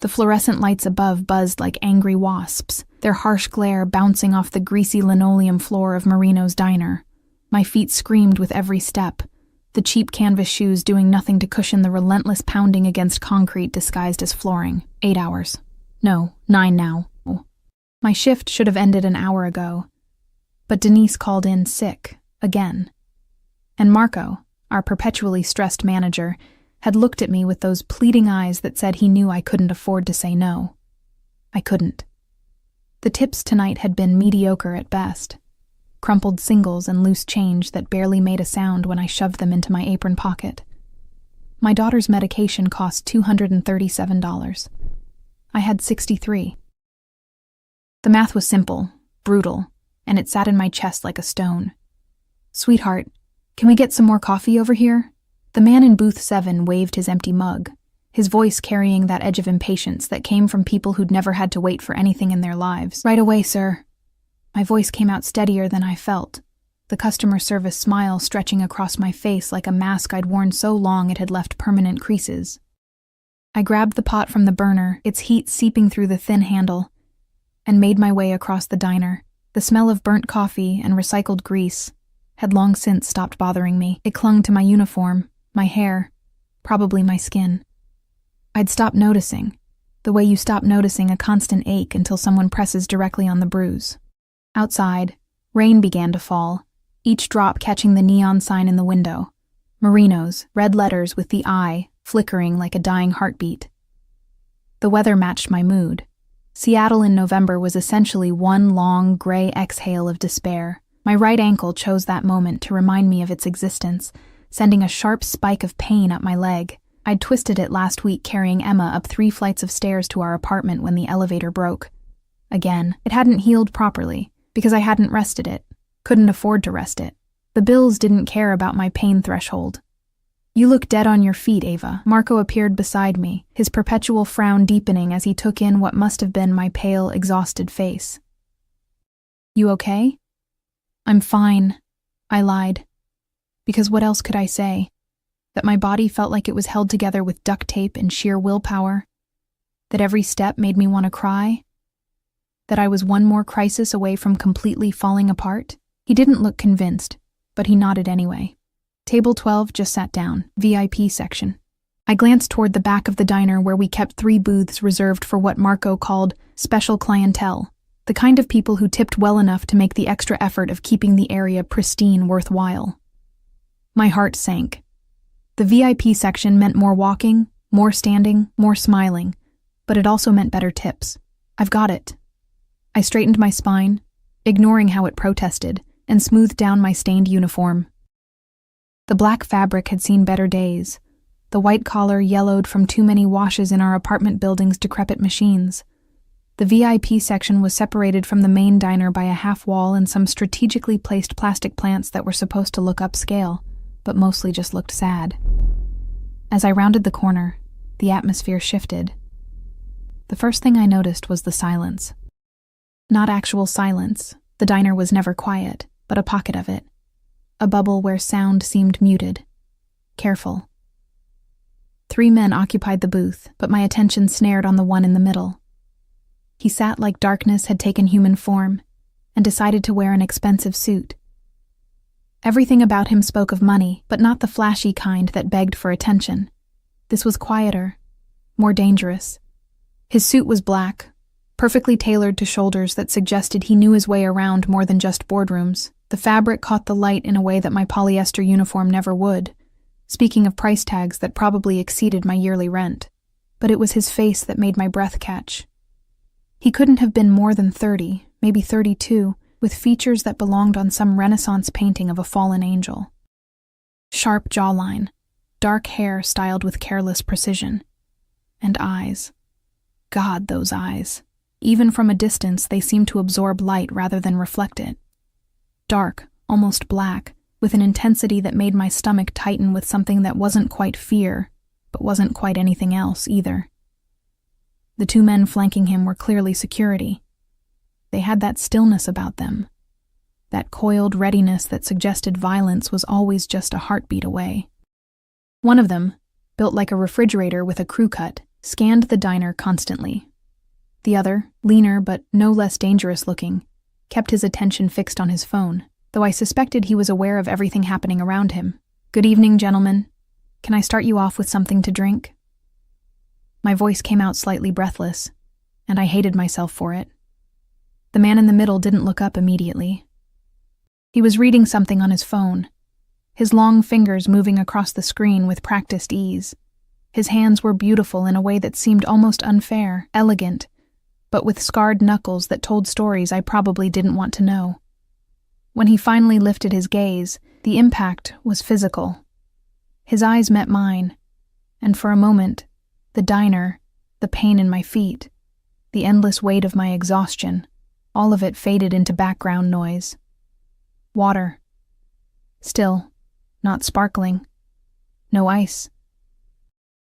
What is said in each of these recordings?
The fluorescent lights above buzzed like angry wasps, their harsh glare bouncing off the greasy linoleum floor of Marino's diner. My feet screamed with every step, the cheap canvas shoes doing nothing to cushion the relentless pounding against concrete disguised as flooring. 8 hours. No, 9 now. My shift should have ended an hour ago. But Denise called in sick, again. And Marco, our perpetually stressed manager, had looked at me with those pleading eyes that said he knew I couldn't afford to say no. I couldn't. The tips tonight had been mediocre at best. Crumpled singles and loose change that barely made a sound when I shoved them into my apron pocket. My daughter's medication cost $237. I had $63. The math was simple, brutal, and it sat in my chest like a stone. "Sweetheart, can we get some more coffee over here?" The man in booth 7 waved his empty mug, his voice carrying that edge of impatience that came from people who'd never had to wait for anything in their lives. "Right away, sir." My voice came out steadier than I felt, the customer service smile stretching across my face like a mask I'd worn so long it had left permanent creases. I grabbed the pot from the burner, its heat seeping through the thin handle, and made my way across the diner. The smell of burnt coffee and recycled grease had long since stopped bothering me. It clung to my uniform, my hair, probably my skin. I'd stopped noticing, the way you stop noticing a constant ache until someone presses directly on the bruise. Outside, rain began to fall, each drop catching the neon sign in the window. Marino's, red letters with the I flickering like a dying heartbeat. The weather matched my mood. Seattle in November was essentially one long, gray exhale of despair. My right ankle chose that moment to remind me of its existence, sending a sharp spike of pain up my leg. I'd twisted it last week carrying Emma up 3 flights of stairs to our apartment when the elevator broke. Again, it hadn't healed properly, because I hadn't rested it, couldn't afford to rest it. The bills didn't care about my pain threshold. "You look dead on your feet, Ava." Marco appeared beside me, his perpetual frown deepening as he took in what must have been my pale, exhausted face. "You okay?" "I'm fine," I lied. Because what else could I say? That my body felt like it was held together with duct tape and sheer willpower? That every step made me want to cry? That I was one more crisis away from completely falling apart? He didn't look convinced, but he nodded anyway. Table 12 just sat down, VIP section. I glanced toward the back of the diner where we kept 3 booths reserved for what Marco called special clientele, the kind of people who tipped well enough to make the extra effort of keeping the area pristine worthwhile. My heart sank. The VIP section meant more walking, more standing, more smiling, but it also meant better tips. I've got it. I straightened my spine, ignoring how it protested, and smoothed down my stained uniform. The black fabric had seen better days. The white collar yellowed from too many washes in our apartment building's decrepit machines. The VIP section was separated from the main diner by a half wall and some strategically placed plastic plants that were supposed to look upscale, but mostly just looked sad. As I rounded the corner, the atmosphere shifted. The first thing I noticed was the silence. Not actual silence. The diner was never quiet, but a pocket of it. A bubble where sound seemed muted. Careful. 3 men occupied the booth, but my attention snared on the one in the middle. He sat like darkness had taken human form, and decided to wear an expensive suit. Everything about him spoke of money, but not the flashy kind that begged for attention. This was quieter, more dangerous. His suit was black, perfectly tailored to shoulders that suggested he knew his way around more than just boardrooms. The fabric caught the light in a way that my polyester uniform never would, speaking of price tags that probably exceeded my yearly rent. But it was his face that made my breath catch. He couldn't have been more than 30, maybe 32, with features that belonged on some Renaissance painting of a fallen angel. Sharp jawline, dark hair styled with careless precision, and eyes. God, those eyes. Even from a distance, they seemed to absorb light rather than reflect it. Dark, almost black, with an intensity that made my stomach tighten with something that wasn't quite fear, but wasn't quite anything else either. The 2 men flanking him were clearly security. They had that stillness about them, that coiled readiness that suggested violence was always just a heartbeat away. One of them, built like a refrigerator with a crew cut, scanned the diner constantly. The other, leaner but no less dangerous looking, kept his attention fixed on his phone, though I suspected he was aware of everything happening around him. "Good evening, gentlemen. Can I start you off with something to drink?" My voice came out slightly breathless, and I hated myself for it. The man in the middle didn't look up immediately. He was reading something on his phone, his long fingers moving across the screen with practiced ease. His hands were beautiful in a way that seemed almost unfair, elegant, but with scarred knuckles that told stories I probably didn't want to know. When he finally lifted his gaze, the impact was physical. His eyes met mine, and for a moment, the diner, the pain in my feet, the endless weight of my exhaustion, all of it faded into background noise. Water. Still, not sparkling. No ice.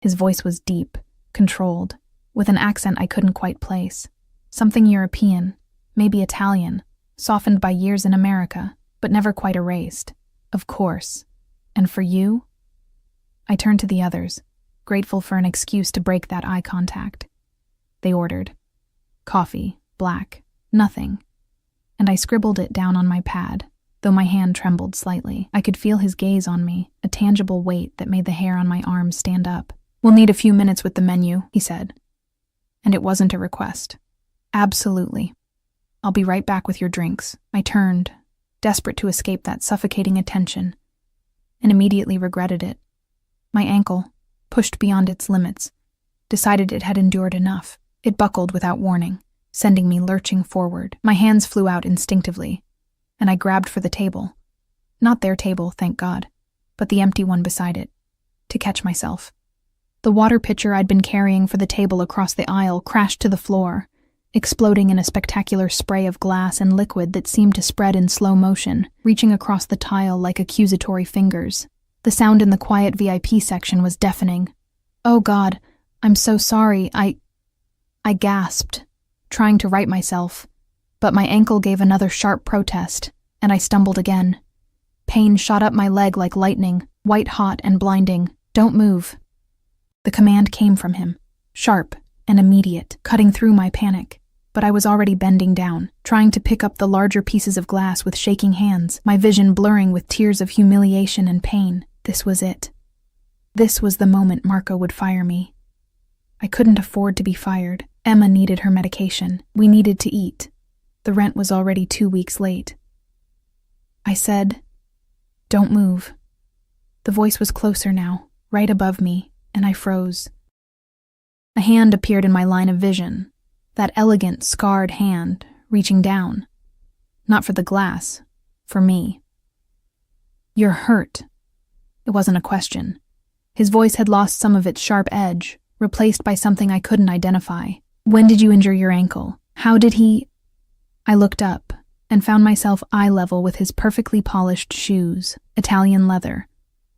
His voice was deep, controlled, with an accent I couldn't quite place. Something European, maybe Italian, softened by years in America, but never quite erased. "Of course. And for you?" I turned to the others, grateful for an excuse to break that eye contact. They ordered. Coffee, black, nothing. And I scribbled it down on my pad, though my hand trembled slightly. I could feel his gaze on me, a tangible weight that made the hair on my arms stand up. "We'll need a few minutes with the menu," he said. And it wasn't a request. "Absolutely. I'll be right back with your drinks." I turned, desperate to escape that suffocating attention, and immediately regretted it. My ankle, pushed beyond its limits, decided it had endured enough. It buckled without warning, sending me lurching forward. My hands flew out instinctively, and I grabbed for the table. Not their table, thank God, but the empty one beside it, to catch myself. The water pitcher I'd been carrying for the table across the aisle crashed to the floor, exploding in a spectacular spray of glass and liquid that seemed to spread in slow motion, reaching across the tile like accusatory fingers. The sound in the quiet VIP section was deafening. "Oh God, I'm so sorry, I gasped, trying to right myself, but my ankle gave another sharp protest, and I stumbled again. Pain shot up my leg like lightning, white-hot and blinding. "Don't move." The command came from him, sharp and immediate, cutting through my panic. But I was already bending down, trying to pick up the larger pieces of glass with shaking hands, my vision blurring with tears of humiliation and pain. This was it. This was the moment Marco would fire me. I couldn't afford to be fired. Emma needed her medication. We needed to eat. The rent was already 2 weeks late. I said, "Don't move." The voice was closer now, right above me, and I froze. A hand appeared in my line of vision, that elegant, scarred hand, reaching down. Not for the glass, for me. "You're hurt." It wasn't a question. His voice had lost some of its sharp edge, replaced by something I couldn't identify. "When did you injure your ankle? How did he—" I looked up and found myself eye level with his perfectly polished shoes, Italian leather,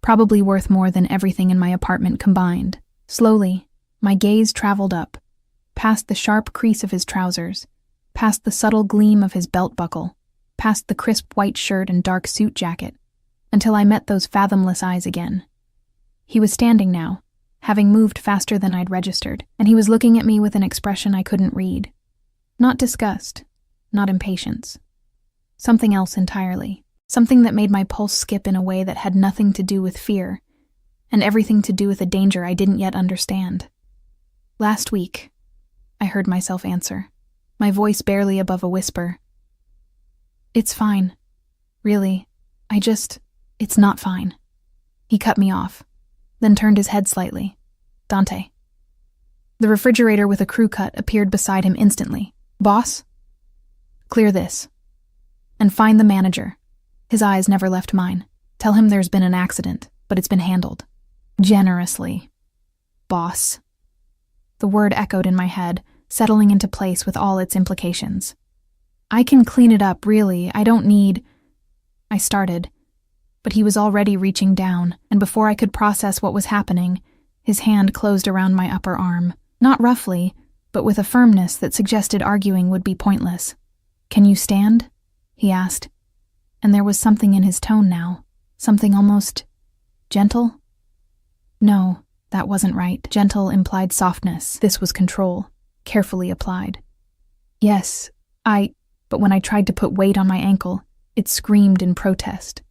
probably worth more than everything in my apartment combined. Slowly, my gaze traveled up, past the sharp crease of his trousers, past the subtle gleam of his belt buckle, past the crisp white shirt and dark suit jacket, until I met those fathomless eyes again. He was standing now, having moved faster than I'd registered, and he was looking at me with an expression I couldn't read. Not disgust, not impatience. Something else entirely. Something that made my pulse skip in a way that had nothing to do with fear, and everything to do with a danger I didn't yet understand. "Last week," I heard myself answer, my voice barely above a whisper. "It's fine. Really, it's not fine." He cut me off, then turned his head slightly. "Dante." The refrigerator with a crew cut appeared beside him instantly. "Boss?" "Clear this. And find the manager." His eyes never left mine. "Tell him there's been an accident, but it's been handled. Generously." "Boss." The word echoed in my head, settling into place with all its implications. "I can clean it up, really. I don't need—" I started, but he was already reaching down, and before I could process what was happening, his hand closed around my upper arm, not roughly, but with a firmness that suggested arguing would be pointless. "Can you stand?" he asked, and there was something in his tone now, something almost gentle. "No," That wasn't right. Gentle implied softness. This was control, carefully applied. Yes, but when I tried to put weight on my ankle, it screamed in protest,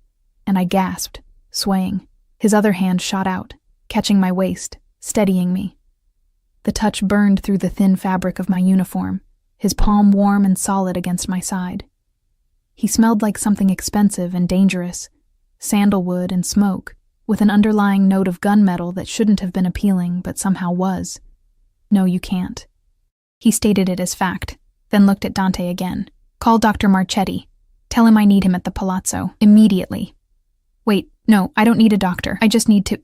and I gasped, swaying. His other hand shot out, catching my waist, steadying me. The touch burned through the thin fabric of my uniform, his palm warm and solid against my side. He smelled like something expensive and dangerous, sandalwood and smoke, with an underlying note of gunmetal that shouldn't have been appealing but somehow was. No, you can't. He stated it as fact, then looked at Dante again. Call Dr. Marchetti. Tell him I need him at the palazzo, immediately. Wait, no, I don't need a doctor. I just need to...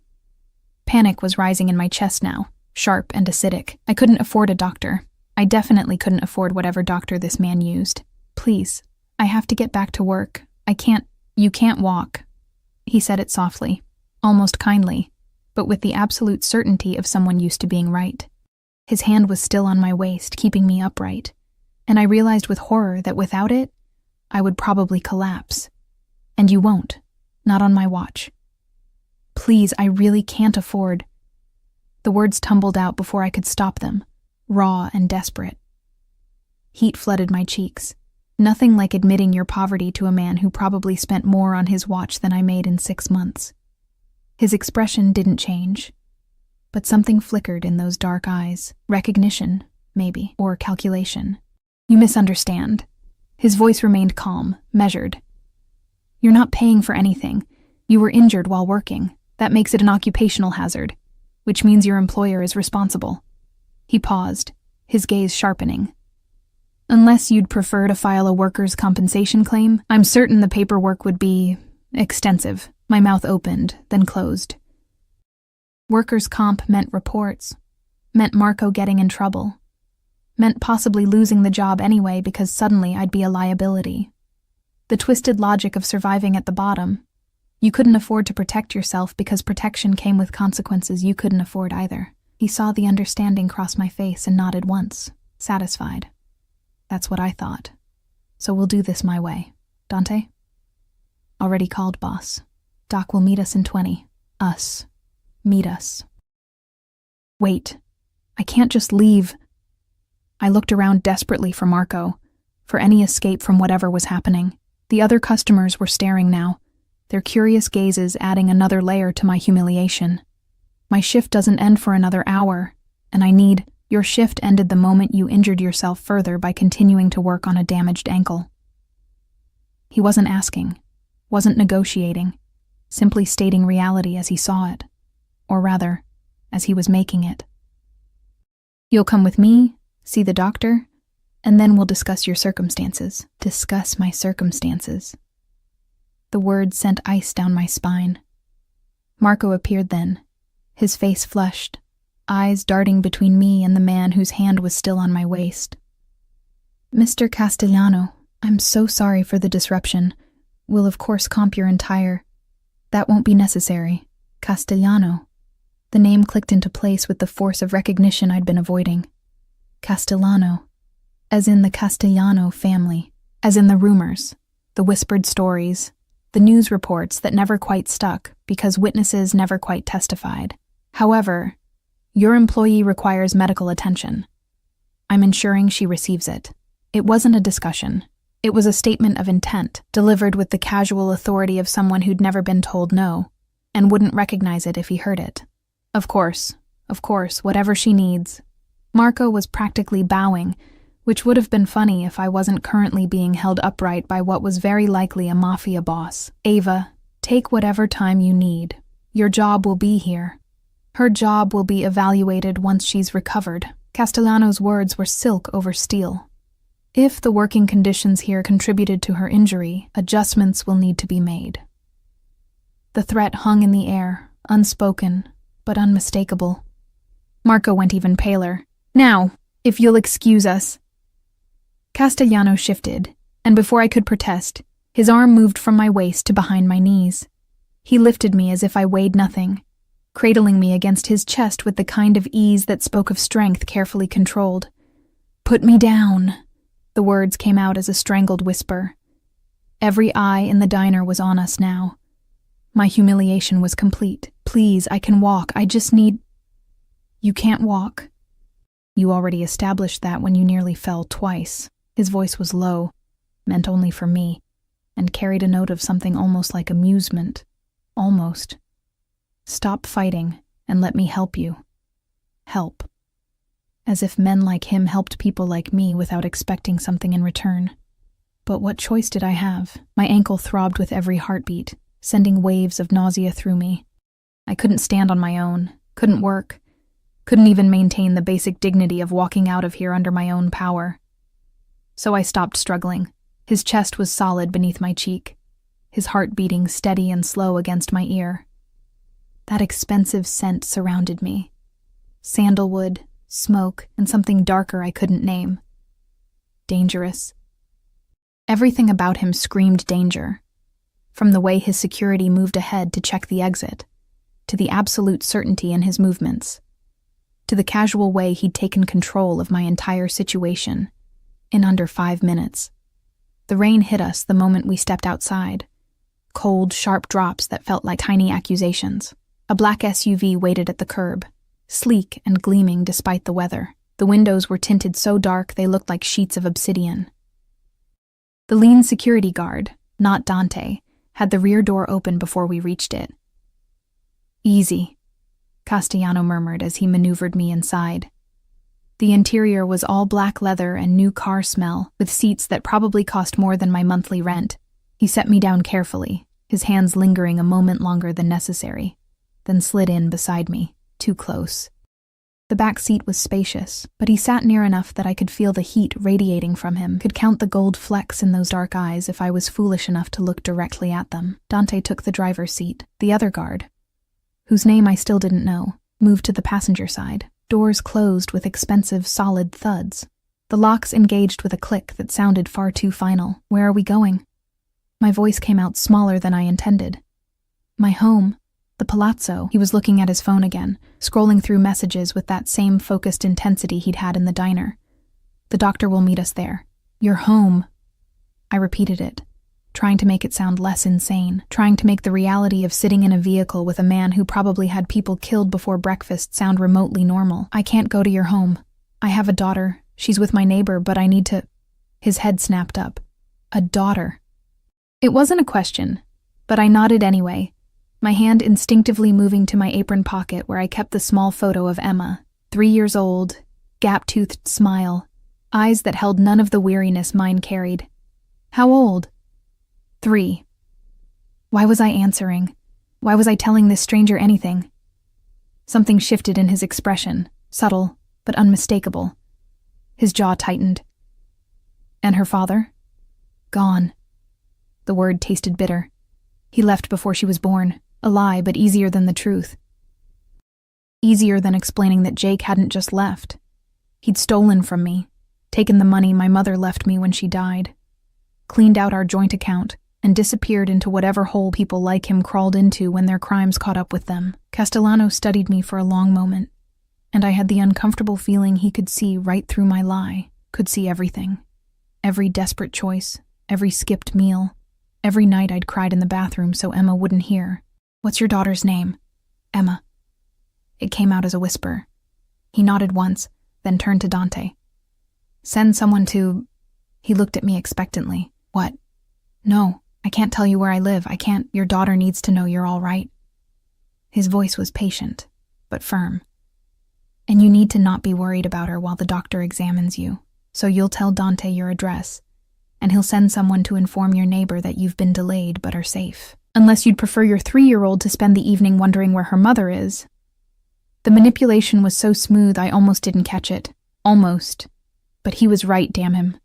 Panic was rising in my chest now, sharp and acidic. I couldn't afford a doctor. I definitely couldn't afford whatever doctor this man used. Please, I have to get back to work. You can't walk. He said it softly, almost kindly, but with the absolute certainty of someone used to being right. His hand was still on my waist, keeping me upright, and I realized with horror that without it, I would probably collapse. And you won't. Not on my watch. Please, I really can't afford... The words tumbled out before I could stop them, raw and desperate. Heat flooded my cheeks. Nothing like admitting your poverty to a man who probably spent more on his watch than I made in 6 months. His expression didn't change, but something flickered in those dark eyes. Recognition, maybe, or calculation. You misunderstand. His voice remained calm, measured. You're not paying for anything. You were injured while working. That makes it an occupational hazard, which means your employer is responsible. He paused, his gaze sharpening. Unless you'd prefer to file a workers' compensation claim, I'm certain the paperwork would be extensive. My mouth opened, then closed. Workers' comp meant reports, meant Marco getting in trouble, meant possibly losing the job anyway because suddenly I'd be a liability. The twisted logic of surviving at the bottom. You couldn't afford to protect yourself because protection came with consequences you couldn't afford either. He saw the understanding cross my face and nodded once, satisfied. That's what I thought. So we'll do this my way. Dante? Already called, boss. Doc will meet us in 20. Us. Meet us. Wait. I can't just leave. I looked around desperately for Marco, for any escape from whatever was happening. The other customers were staring now, their curious gazes adding another layer to my humiliation. My shift doesn't end for another hour, and your shift ended the moment you injured yourself further by continuing to work on a damaged ankle. He wasn't asking, wasn't negotiating, simply stating reality as he saw it, or rather, as he was making it. You'll come with me, see the doctor, and then we'll discuss your circumstances. Discuss my circumstances. The words sent ice down my spine. Marco appeared then, his face flushed, eyes darting between me and the man whose hand was still on my waist. Mr. Castellano, I'm so sorry for the disruption. We'll of course comp your entire... That won't be necessary. Castellano. The name clicked into place with the force of recognition I'd been avoiding. Castellano. As in the Castellano family. As in the rumors, the whispered stories, the news reports that never quite stuck because witnesses never quite testified. However, your employee requires medical attention. I'm ensuring she receives it. It wasn't a discussion. It was a statement of intent, delivered with the casual authority of someone who'd never been told no, and wouldn't recognize it if he heard it. Of course, whatever she needs. Marco was practically bowing, which would have been funny if I wasn't currently being held upright by what was very likely a Mafia boss. Ava, take whatever time you need. Your job will be here. Her job will be evaluated once she's recovered. Castellano's words were silk over steel. If the working conditions here contributed to her injury, adjustments will need to be made. The threat hung in the air, unspoken, but unmistakable. Marco went even paler. Now, if you'll excuse us. Castellano shifted, and before I could protest, his arm moved from my waist to behind my knees. He lifted me as if I weighed nothing, cradling me against his chest with the kind of ease that spoke of strength carefully controlled. Put me down. The words came out as a strangled whisper. Every eye in the diner was on us now. My humiliation was complete. Please, I can walk. I just need... You can't walk. You already established that when you nearly fell twice. His voice was low, meant only for me, and carried a note of something almost like amusement. Almost. Stop fighting and let me help you. Help. As if men like him helped people like me without expecting something in return. But what choice did I have? My ankle throbbed with every heartbeat, sending waves of nausea through me. I couldn't stand on my own, couldn't work, couldn't even maintain the basic dignity of walking out of here under my own power. So I stopped struggling. His chest was solid beneath my cheek, his heart beating steady and slow against my ear. That expensive scent surrounded me. Sandalwood, smoke, and something darker I couldn't name. Dangerous. Everything about him screamed danger. From the way his security moved ahead to check the exit, to the absolute certainty in his movements, to the casual way he'd taken control of my entire situation in under 5 minutes. The rain hit us the moment we stepped outside. Cold, sharp drops that felt like tiny accusations. A black SUV waited at the curb, sleek and gleaming despite the weather. The windows were tinted so dark they looked like sheets of obsidian. The lean security guard, not Dante, had the rear door open before we reached it. Easy, Castellano murmured as he maneuvered me inside. The interior was all black leather and new car smell, with seats that probably cost more than my monthly rent. He set me down carefully, his hands lingering a moment longer than necessary, then slid in beside me, too close. The back seat was spacious, but he sat near enough that I could feel the heat radiating from him, could count the gold flecks in those dark eyes if I was foolish enough to look directly at them. Dante took the driver's seat. The other guard, whose name I still didn't know, moved to the passenger side. Doors closed with expensive, solid thuds. The locks engaged with a click that sounded far too final. Where are we going? My voice came out smaller than I intended. My home. The palazzo. He was looking at his phone again, scrolling through messages with that same focused intensity he'd had in the diner. The doctor will meet us there. Your home. I repeated it, trying to make it sound less insane, trying to make the reality of sitting in a vehicle with a man who probably had people killed before breakfast sound remotely normal. I can't go to your home. I have a daughter. She's with my neighbor, but I need to... His head snapped up. A daughter. It wasn't a question, but I nodded anyway, my hand instinctively moving to my apron pocket where I kept the small photo of Emma, 3 years old, gap-toothed smile, eyes that held none of the weariness mine carried. How old? 3. Why was I answering? Why was I telling this stranger anything? Something shifted in his expression, subtle but unmistakable. His jaw tightened. And her father? Gone. The word tasted bitter. He left before she was born. A lie, but easier than the truth. Easier than explaining that Jake hadn't just left. He'd stolen from me, taken the money my mother left me when she died, cleaned out our joint account, and disappeared into whatever hole people like him crawled into when their crimes caught up with them. Castellano studied me for a long moment, and I had the uncomfortable feeling he could see right through my lie, could see everything. Every desperate choice, every skipped meal, every night I'd cried in the bathroom so Emma wouldn't hear. What's your daughter's name? Emma. It came out as a whisper. He nodded once, then turned to Dante. Send someone to... He looked at me expectantly. What? No, I can't tell you where I live. I can't. Your daughter needs to know you're all right. His voice was patient, but firm. And you need to not be worried about her while the doctor examines you. So you'll tell Dante your address, and he'll send someone to inform your neighbor that you've been delayed but are safe. Unless you'd prefer your 3-year-old to spend the evening wondering where her mother is. The manipulation was so smooth I almost didn't catch it. Almost. But he was right, damn him.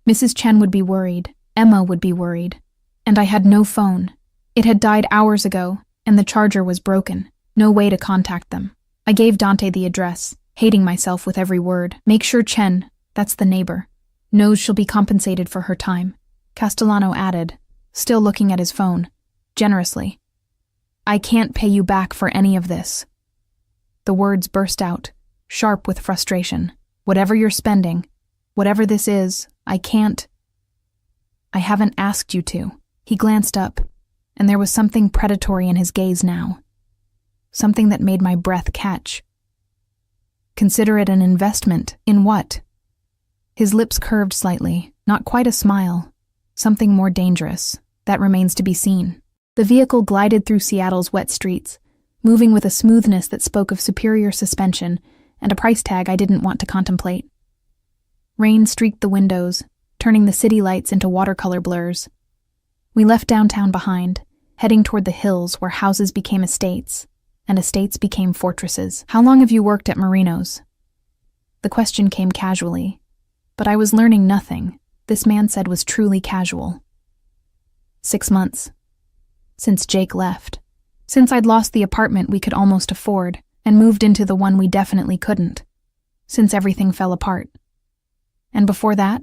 Mrs. Chen would be worried. Emma would be worried. And I had no phone. It had died hours ago, and the charger was broken. No way to contact them. I gave Dante the address, hating myself with every word. Make sure Chen, that's the neighbor, knows she'll be compensated for her time. Castellano added, still looking at his phone. Generously. I can't pay you back for any of this. The words burst out, sharp with frustration. Whatever you're spending, whatever this is, I can't. I haven't asked you to. He glanced up, and there was something predatory in his gaze now. Something that made my breath catch. Consider it an investment. In what? His lips curved slightly, not quite a smile. Something more dangerous. That remains to be seen. The vehicle glided through Seattle's wet streets, moving with a smoothness that spoke of superior suspension and a price tag I didn't want to contemplate. Rain streaked the windows, turning the city lights into watercolor blurs. We left downtown behind, heading toward the hills where houses became estates, and estates became fortresses. How long have you worked at Marino's? The question came casually, but I was learning nothing this man said was truly casual. 6 months. Since Jake left. Since I'd lost the apartment we could almost afford and moved into the one we definitely couldn't. Since everything fell apart. And before that,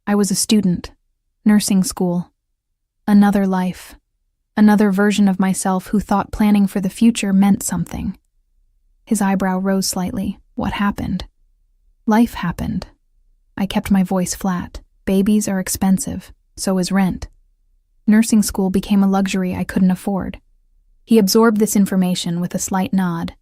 I was a student, nursing school. Another life. Another version of myself who thought planning for the future meant something. His eyebrow rose slightly. What happened? Life happened. I kept my voice flat. Babies are expensive, so is rent. Nursing school became a luxury I couldn't afford. He absorbed this information with a slight nod,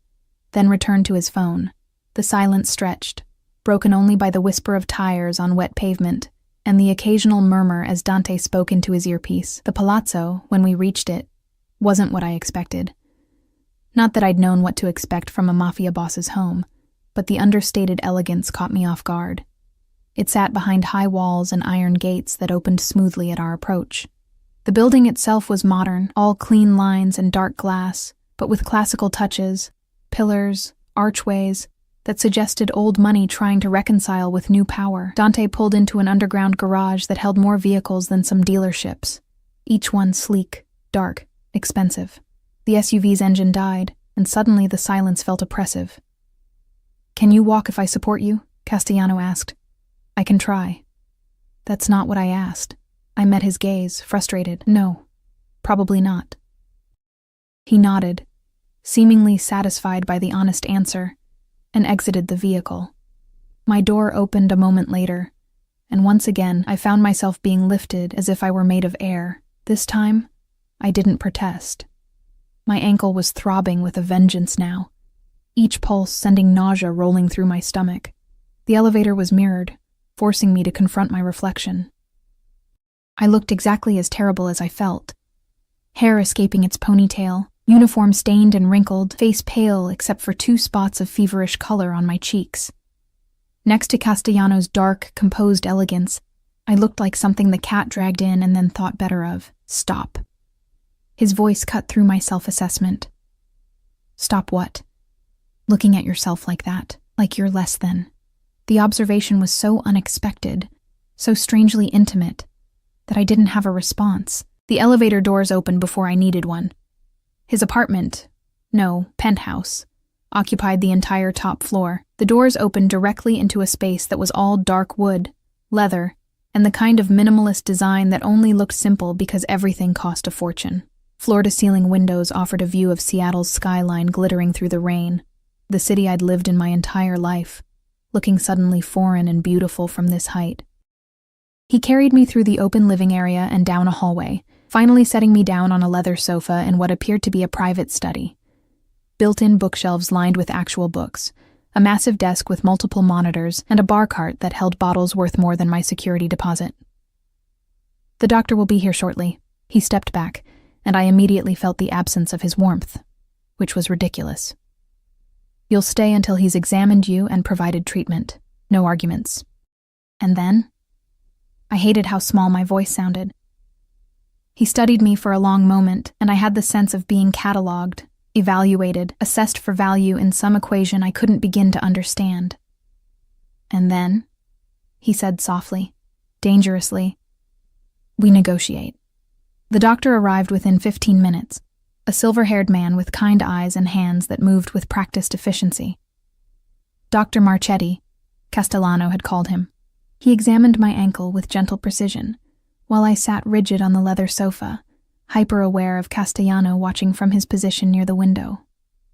then returned to his phone. The silence stretched, broken only by the whisper of tires on wet pavement and the occasional murmur as Dante spoke into his earpiece. The palazzo, when we reached it, wasn't what I expected. Not that I'd known what to expect from a Mafia boss's home, but the understated elegance caught me off guard. It sat behind high walls and iron gates that opened smoothly at our approach. The building itself was modern, all clean lines and dark glass, but with classical touches, pillars, archways, that suggested old money trying to reconcile with new power. Dante pulled into an underground garage that held more vehicles than some dealerships, each one sleek, dark, expensive. The SUV's engine died, and suddenly the silence felt oppressive. "Can you walk if I support you?" Castellano asked. "I can try." That's not what I asked. I met his gaze, frustrated. No, probably not. He nodded, seemingly satisfied by the honest answer, and exited the vehicle. My door opened a moment later, and once again I found myself being lifted as if I were made of air. This time, I didn't protest. My ankle was throbbing with a vengeance now, each pulse sending nausea rolling through my stomach. The elevator was mirrored, forcing me to confront my reflection. I looked exactly as terrible as I felt. Hair escaping its ponytail, uniform stained and wrinkled, face pale except for 2 spots of feverish color on my cheeks. Next to Castellano's dark, composed elegance, I looked like something the cat dragged in and then thought better of. Stop. His voice cut through my self-assessment. Stop what? Looking at yourself like that, like you're less than. The observation was so unexpected, so strangely intimate, that I didn't have a response. The elevator doors opened before I needed one. His apartment, no, penthouse, occupied the entire top floor. The doors opened directly into a space that was all dark wood, leather, and the kind of minimalist design that only looked simple because everything cost a fortune. Floor-to-ceiling windows offered a view of Seattle's skyline glittering through the rain, the city I'd lived in my entire life, looking suddenly foreign and beautiful from this height. He carried me through the open living area and down a hallway, finally setting me down on a leather sofa in what appeared to be a private study. Built-in bookshelves lined with actual books, a massive desk with multiple monitors, and a bar cart that held bottles worth more than my security deposit. "The doctor will be here shortly." He stepped back, and I immediately felt the absence of his warmth, which was ridiculous. "You'll stay until he's examined you and provided treatment. No arguments." And then? I hated how small my voice sounded. He studied me for a long moment, and I had the sense of being catalogued, evaluated, assessed for value in some equation I couldn't begin to understand. "And then," he said softly, dangerously, "we negotiate." The doctor arrived within 15 minutes, a silver-haired man with kind eyes and hands that moved with practiced efficiency. Dr. Marchetti, Castellano had called him. He examined my ankle with gentle precision, while I sat rigid on the leather sofa, hyper-aware of Castellano watching from his position near the window.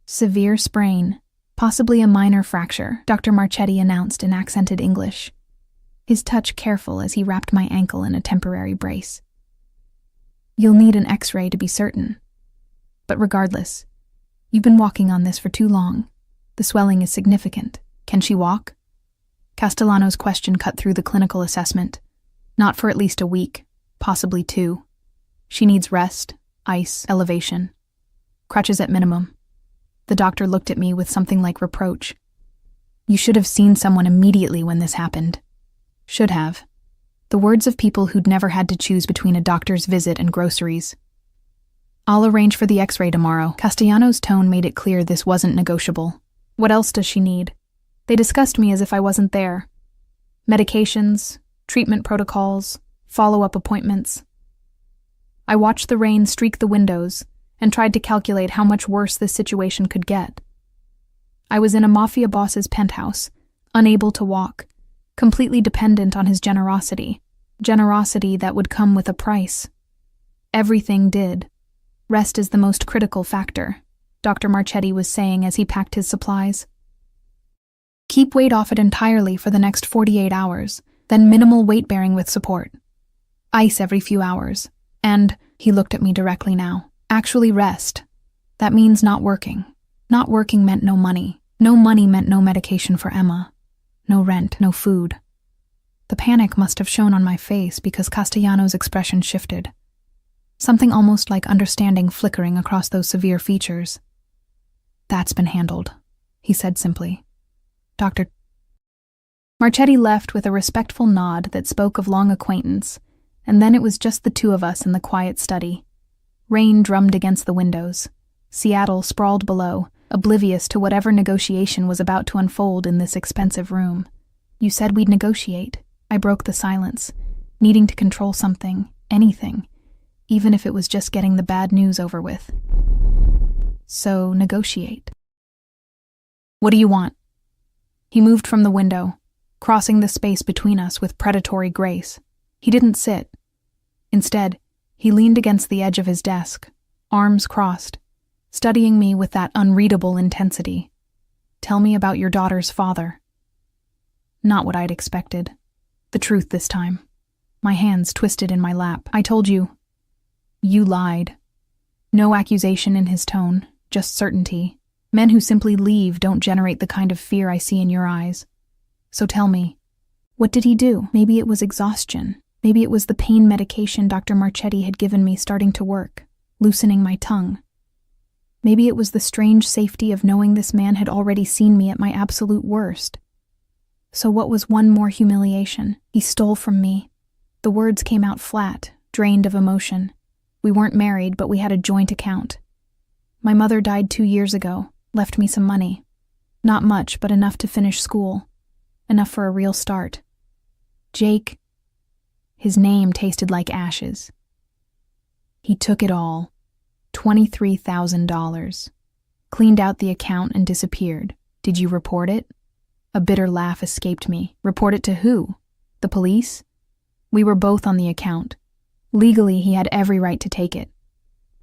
"Severe sprain, possibly a minor fracture," Dr. Marchetti announced in accented English, his touch careful as he wrapped my ankle in a temporary brace. "You'll need an X-ray to be certain. But regardless, you've been walking on this for too long. The swelling is significant. Can she walk? Castellano's question cut through the clinical assessment. Not for at least a week, possibly 2. She needs rest, ice, elevation. Crutches at minimum. The doctor looked at me with something like reproach. You should have seen someone immediately when this happened. Should have. The words of people who'd never had to choose between a doctor's visit and groceries. I'll arrange for the x-ray tomorrow. Castellano's tone made it clear this wasn't negotiable. What else does she need? They discussed me as if I wasn't there. Medications, treatment protocols, follow-up appointments. I watched the rain streak the windows and tried to calculate how much worse this situation could get. I was in a Mafia boss's penthouse, unable to walk, completely dependent on his generosity that would come with a price. Everything did. Rest is the most critical factor, Dr. Marchetti was saying as he packed his supplies. Keep weight off it entirely for the next 48 hours, then minimal weight-bearing with support. Ice every few hours. And, he looked at me directly now, actually rest. That means not working. Not working meant no money. No money meant no medication for Emma. No rent, no food. The panic must have shown on my face because Castellano's expression shifted. Something almost like understanding flickering across those severe features. That's been handled, he said simply. Dr. Marchetti left with a respectful nod that spoke of long acquaintance, and then it was just the 2 of us in the quiet study. Rain drummed against the windows. Seattle sprawled below, oblivious to whatever negotiation was about to unfold in this expensive room. You said we'd negotiate. I broke the silence, needing to control something, anything, even if it was just getting the bad news over with. So, negotiate. What do you want? He moved from the window, crossing the space between us with predatory grace. He didn't sit. Instead, he leaned against the edge of his desk, arms crossed, studying me with that unreadable intensity. Tell me about your daughter's father. Not what I'd expected. The truth this time. My hands twisted in my lap. I told you. You lied. No accusation in his tone, just certainty. Men who simply leave don't generate the kind of fear I see in your eyes. So tell me, what did he do? Maybe it was exhaustion. Maybe it was the pain medication Dr. Marchetti had given me starting to work, loosening my tongue. Maybe it was the strange safety of knowing this man had already seen me at my absolute worst. So what was one more humiliation? He stole from me. The words came out flat, drained of emotion. We weren't married, but we had a joint account. My mother died 2 years ago, left me some money. Not much, but enough to finish school. Enough for a real start. Jake. His name tasted like ashes. He took it all. $23,000. Cleaned out the account and disappeared. Did you report it? A bitter laugh escaped me. Report it to who? The police? We were both on the account. Legally, he had every right to take it.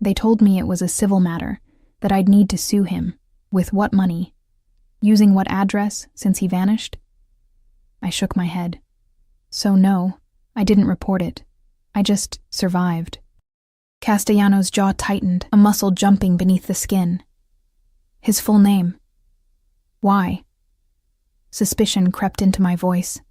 They told me it was a civil matter, that I'd need to sue him. With what money? Using what address, since he vanished? I shook my head. So no, I didn't report it. I just survived. Castellano's jaw tightened, a muscle jumping beneath the skin. His full name. Why? Suspicion crept into my voice.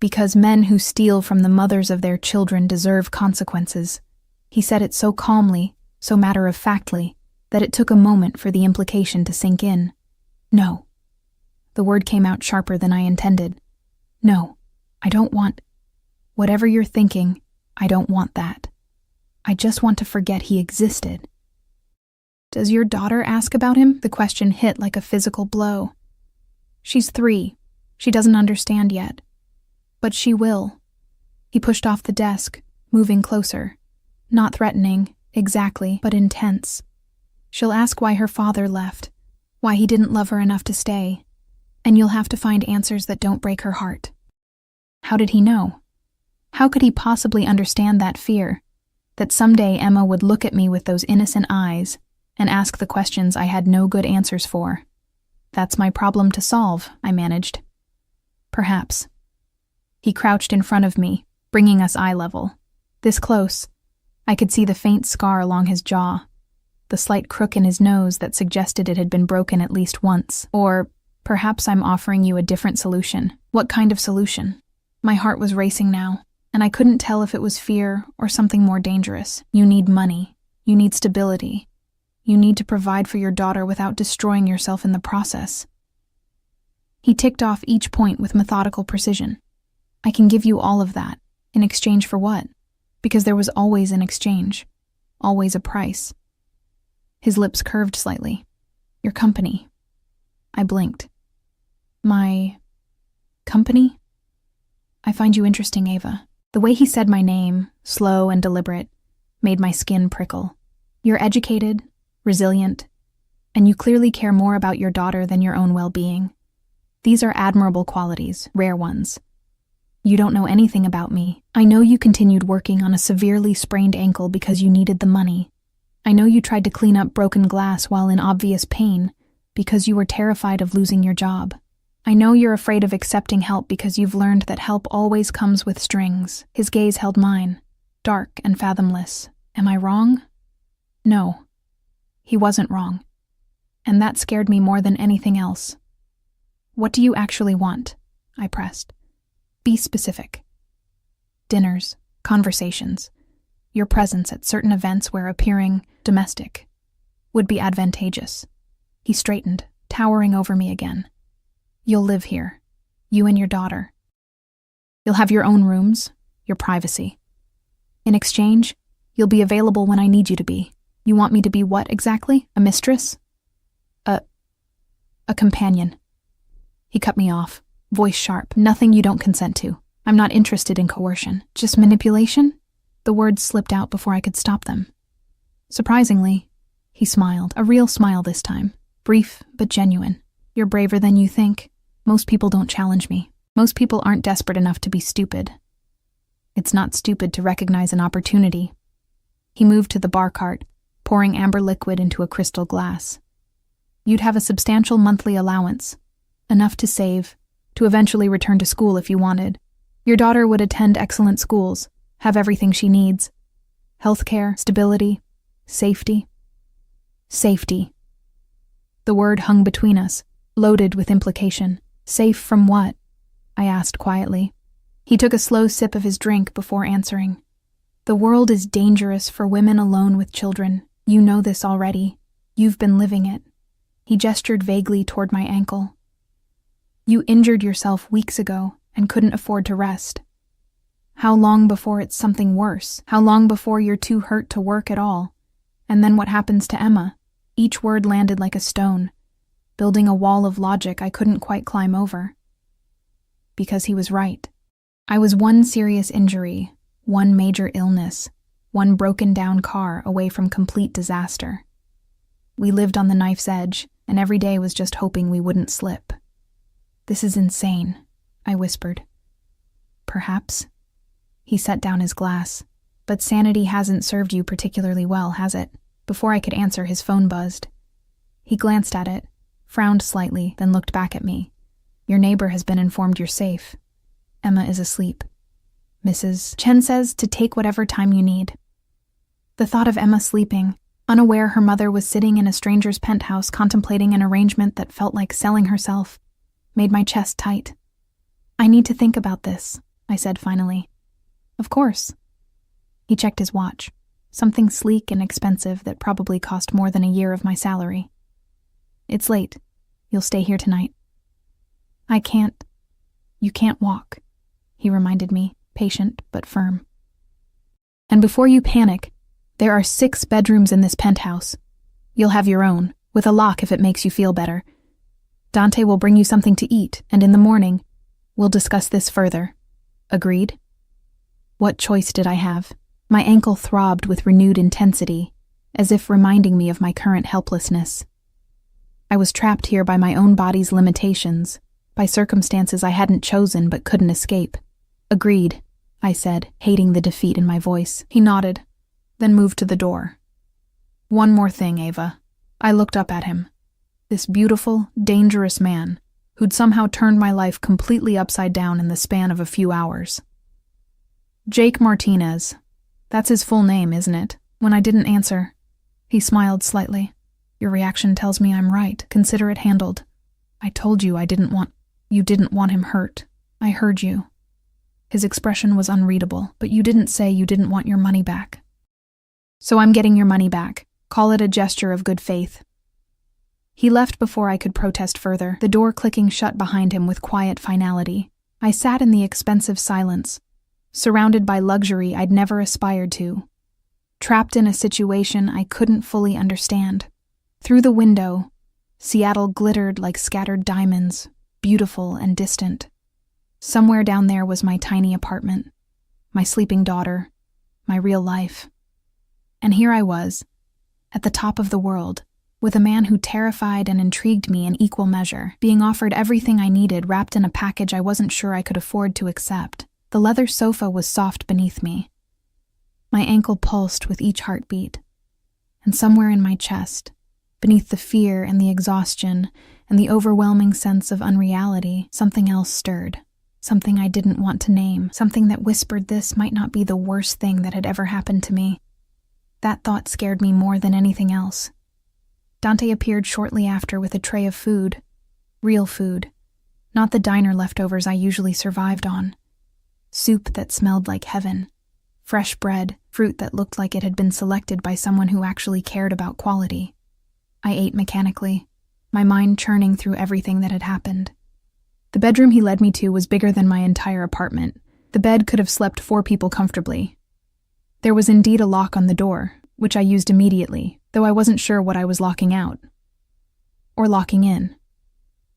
Because men who steal from the mothers of their children deserve consequences. He said it so calmly, so matter-of-factly, that it took a moment for the implication to sink in. No. The word came out sharper than I intended. No, I don't want... Whatever you're thinking, I don't want that. I just want to forget he existed. Does your daughter ask about him? The question hit like a physical blow. She's 3. She doesn't understand yet. But she will. He pushed off the desk, moving closer. Not threatening, exactly, but intense. She'll ask why her father left, why he didn't love her enough to stay, and you'll have to find answers that don't break her heart. How did he know? How could he possibly understand that fear? That someday Emma would look at me with those innocent eyes and ask the questions I had no good answers for. That's my problem to solve, I managed. Perhaps. He crouched in front of me, bringing us eye level. This close, I could see the faint scar along his jaw, the slight crook in his nose that suggested it had been broken at least once, or Perhaps I'm offering you a different solution. What kind of solution? My heart was racing now, and I couldn't tell if it was fear or something more dangerous. You need money. You need stability. You need to provide for your daughter without destroying yourself in the process. He ticked off each point with methodical precision. I can give you all of that. In exchange for what? Because there was always an exchange. Always a price. His lips curved slightly. Your company. I blinked. My company? I find you interesting, Ava. The way he said my name, slow and deliberate, made my skin prickle. You're educated, resilient, and you clearly care more about your daughter than your own well-being. These are admirable qualities, rare ones. You don't know anything about me. I know you continued working on a severely sprained ankle because you needed the money. I know you tried to clean up broken glass while in obvious pain because you were terrified of losing your job. I know you're afraid of accepting help because you've learned that help always comes with strings. His gaze held mine, dark and fathomless. Am I wrong? No. He wasn't wrong. And that scared me more than anything else. What do you actually want? I pressed. Be specific. Dinners, conversations, your presence at certain events where appearing domestic would be advantageous. He straightened, towering over me again. You'll live here, you and your daughter. You'll have your own rooms, your privacy. In exchange, you'll be available when I need you to be. You want me to be what exactly? A mistress? A companion. He cut me off, voice sharp. Nothing you don't consent to. I'm not interested in coercion. Just manipulation? The words slipped out before I could stop them. Surprisingly, he smiled, a real smile this time, brief but genuine. You're braver than you think. Most people don't challenge me. Most people aren't desperate enough to be stupid. It's not stupid to recognize an opportunity. He moved to the bar cart, pouring amber liquid into a crystal glass. You'd have a substantial monthly allowance, enough to save, to eventually return to school if you wanted. Your daughter would attend excellent schools, have everything she needs. Healthcare, stability, safety. Safety. The word hung between us, loaded with implication. Safe from what? I asked quietly. He took a slow sip of his drink before answering. The world is dangerous for women alone with children. You know this already. You've been living it. He gestured vaguely toward my ankle. You injured yourself weeks ago and couldn't afford to rest. How long before it's something worse? How long before you're too hurt to work at all? And then what happens to Emma? Each word landed like a stone, building a wall of logic I couldn't quite climb over. Because he was right. I was one serious injury, one major illness, one broken-down car away from complete disaster. We lived on the knife's edge, and every day was just hoping we wouldn't slip. This is insane, I whispered. Perhaps. He set down his glass. But sanity hasn't served you particularly well, has it? Before I could answer, his phone buzzed. He glanced at it, frowned slightly, then looked back at me. Your neighbor has been informed you're safe. Emma is asleep. Mrs. Chen says to take whatever time you need. The thought of Emma sleeping, unaware her mother was sitting in a stranger's penthouse contemplating an arrangement that felt like selling herself, made my chest tight. I need to think about this, I said finally. Of course. He checked his watch, something sleek and expensive that probably cost more than a year of my salary. It's late. You'll stay here tonight. I can't. You can't walk, he reminded me, patient but firm. And before you panic, there are 6 bedrooms in this penthouse. You'll have your own, with a lock if it makes you feel better. Dante will bring you something to eat, and in the morning, we'll discuss this further. Agreed? What choice did I have? My ankle throbbed with renewed intensity, as if reminding me of my current helplessness. I was trapped here by my own body's limitations, by circumstances I hadn't chosen but couldn't escape. Agreed, I said, hating the defeat in my voice. He nodded, then moved to the door. One more thing, Ava. I looked up at him. This beautiful, dangerous man, who'd somehow turned my life completely upside down in the span of a few hours. Jake Martinez. That's his full name, isn't it? When I didn't answer, he smiled slightly. Your reaction tells me I'm right. Consider it handled. I told you you didn't want him hurt. I heard you. His expression was unreadable, but you didn't say you didn't want your money back. So I'm getting your money back. Call it a gesture of good faith. He left before I could protest further, the door clicking shut behind him with quiet finality. I sat in the expensive silence, surrounded by luxury I'd never aspired to, trapped in a situation I couldn't fully understand. Through the window, Seattle glittered like scattered diamonds, beautiful and distant. Somewhere down there was my tiny apartment, my sleeping daughter, my real life. And here I was, at the top of the world, with a man who terrified and intrigued me in equal measure, being offered everything I needed wrapped in a package I wasn't sure I could afford to accept. The leather sofa was soft beneath me. My ankle pulsed with each heartbeat. And somewhere in my chest, beneath the fear and the exhaustion and the overwhelming sense of unreality, something else stirred. Something I didn't want to name, something that whispered this might not be the worst thing that had ever happened to me. That thought scared me more than anything else. Dante appeared shortly after with a tray of food. Real food. Not the diner leftovers I usually survived on. Soup that smelled like heaven. Fresh bread, fruit that looked like it had been selected by someone who actually cared about quality. I ate mechanically, my mind churning through everything that had happened. The bedroom he led me to was bigger than my entire apartment. The bed could have slept 4 people comfortably. There was indeed a lock on the door, which I used immediately, though I wasn't sure what I was locking out. Or locking in.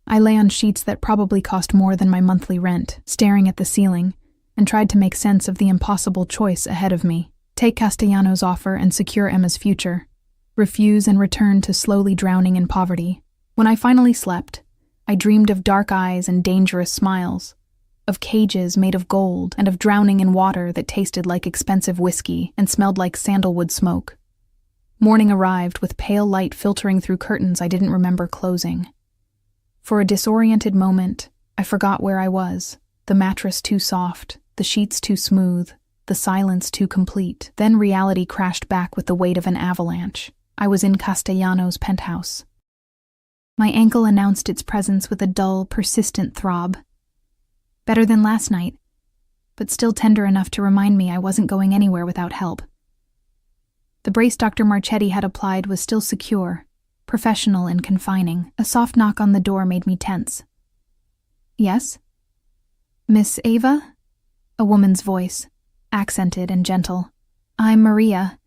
I lay on sheets that probably cost more than my monthly rent, staring at the ceiling, and tried to make sense of the impossible choice ahead of me. Take Castellano's offer and secure Emma's future. Refuse and return to slowly drowning in poverty. When I finally slept, I dreamed of dark eyes and dangerous smiles, of cages made of gold, and of drowning in water that tasted like expensive whiskey and smelled like sandalwood smoke. Morning arrived with pale light filtering through curtains I didn't remember closing. For a disoriented moment, I forgot where I was, the mattress too soft, the sheets too smooth, the silence too complete. Then reality crashed back with the weight of an avalanche. I was in Castellano's penthouse. My ankle announced its presence with a dull, persistent throb. Better than last night, but still tender enough to remind me I wasn't going anywhere without help. The brace Dr. Marchetti had applied was still secure, professional and confining. A soft knock on the door made me tense. Yes? Miss Ava? A woman's voice, accented and gentle. I'm Maria.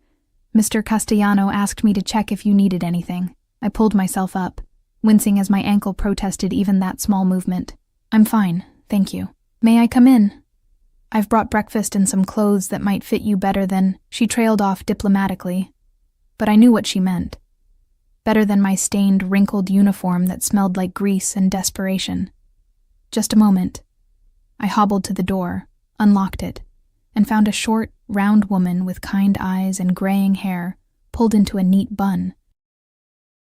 Mr. Castellano asked me to check if you needed anything. I pulled myself up, wincing as my ankle protested even that small movement. I'm fine, thank you. May I come in? I've brought breakfast and some clothes that might fit you better than... She trailed off diplomatically, but I knew what she meant. Better than my stained, wrinkled uniform that smelled like grease and desperation. Just a moment. I hobbled to the door, unlocked it, and found a short, round woman with kind eyes and graying hair pulled into a neat bun.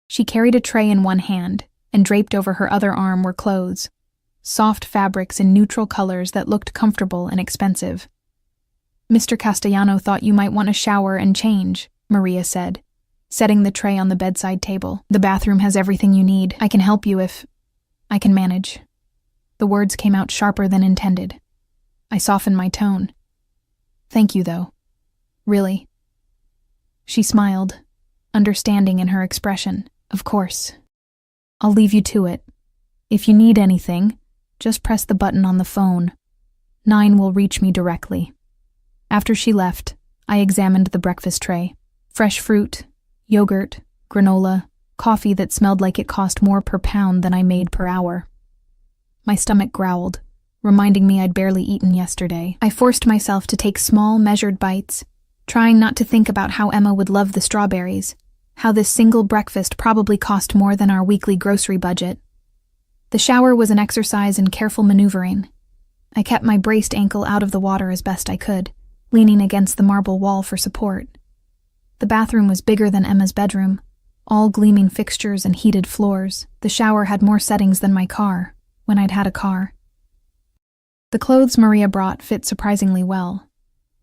She carried a tray in one hand, and draped over her other arm were clothes. Soft fabrics in neutral colors that looked comfortable and expensive. Mr. Castellano thought you might want a shower and change, Maria said, setting the tray on the bedside table. The bathroom has everything you need. I can help you if... I can manage. The words came out sharper than intended. I softened my tone. Thank you, though. Really. She smiled, understanding in her expression. Of course. I'll leave you to it. If you need anything, just press the button on the phone. 9 will reach me directly. After she left, I examined the breakfast tray. Fresh fruit, yogurt, granola, coffee that smelled like it cost more per pound than I made per hour. My stomach growled, reminding me I'd barely eaten yesterday. I forced myself to take small, measured bites, trying not to think about how Emma would love the strawberries, how this single breakfast probably cost more than our weekly grocery budget. The shower was an exercise in careful maneuvering. I kept my braced ankle out of the water as best I could, leaning against the marble wall for support. The bathroom was bigger than Emma's bedroom, all gleaming fixtures and heated floors. The shower had more settings than my car, when I'd had a car. The clothes Maria brought fit surprisingly well.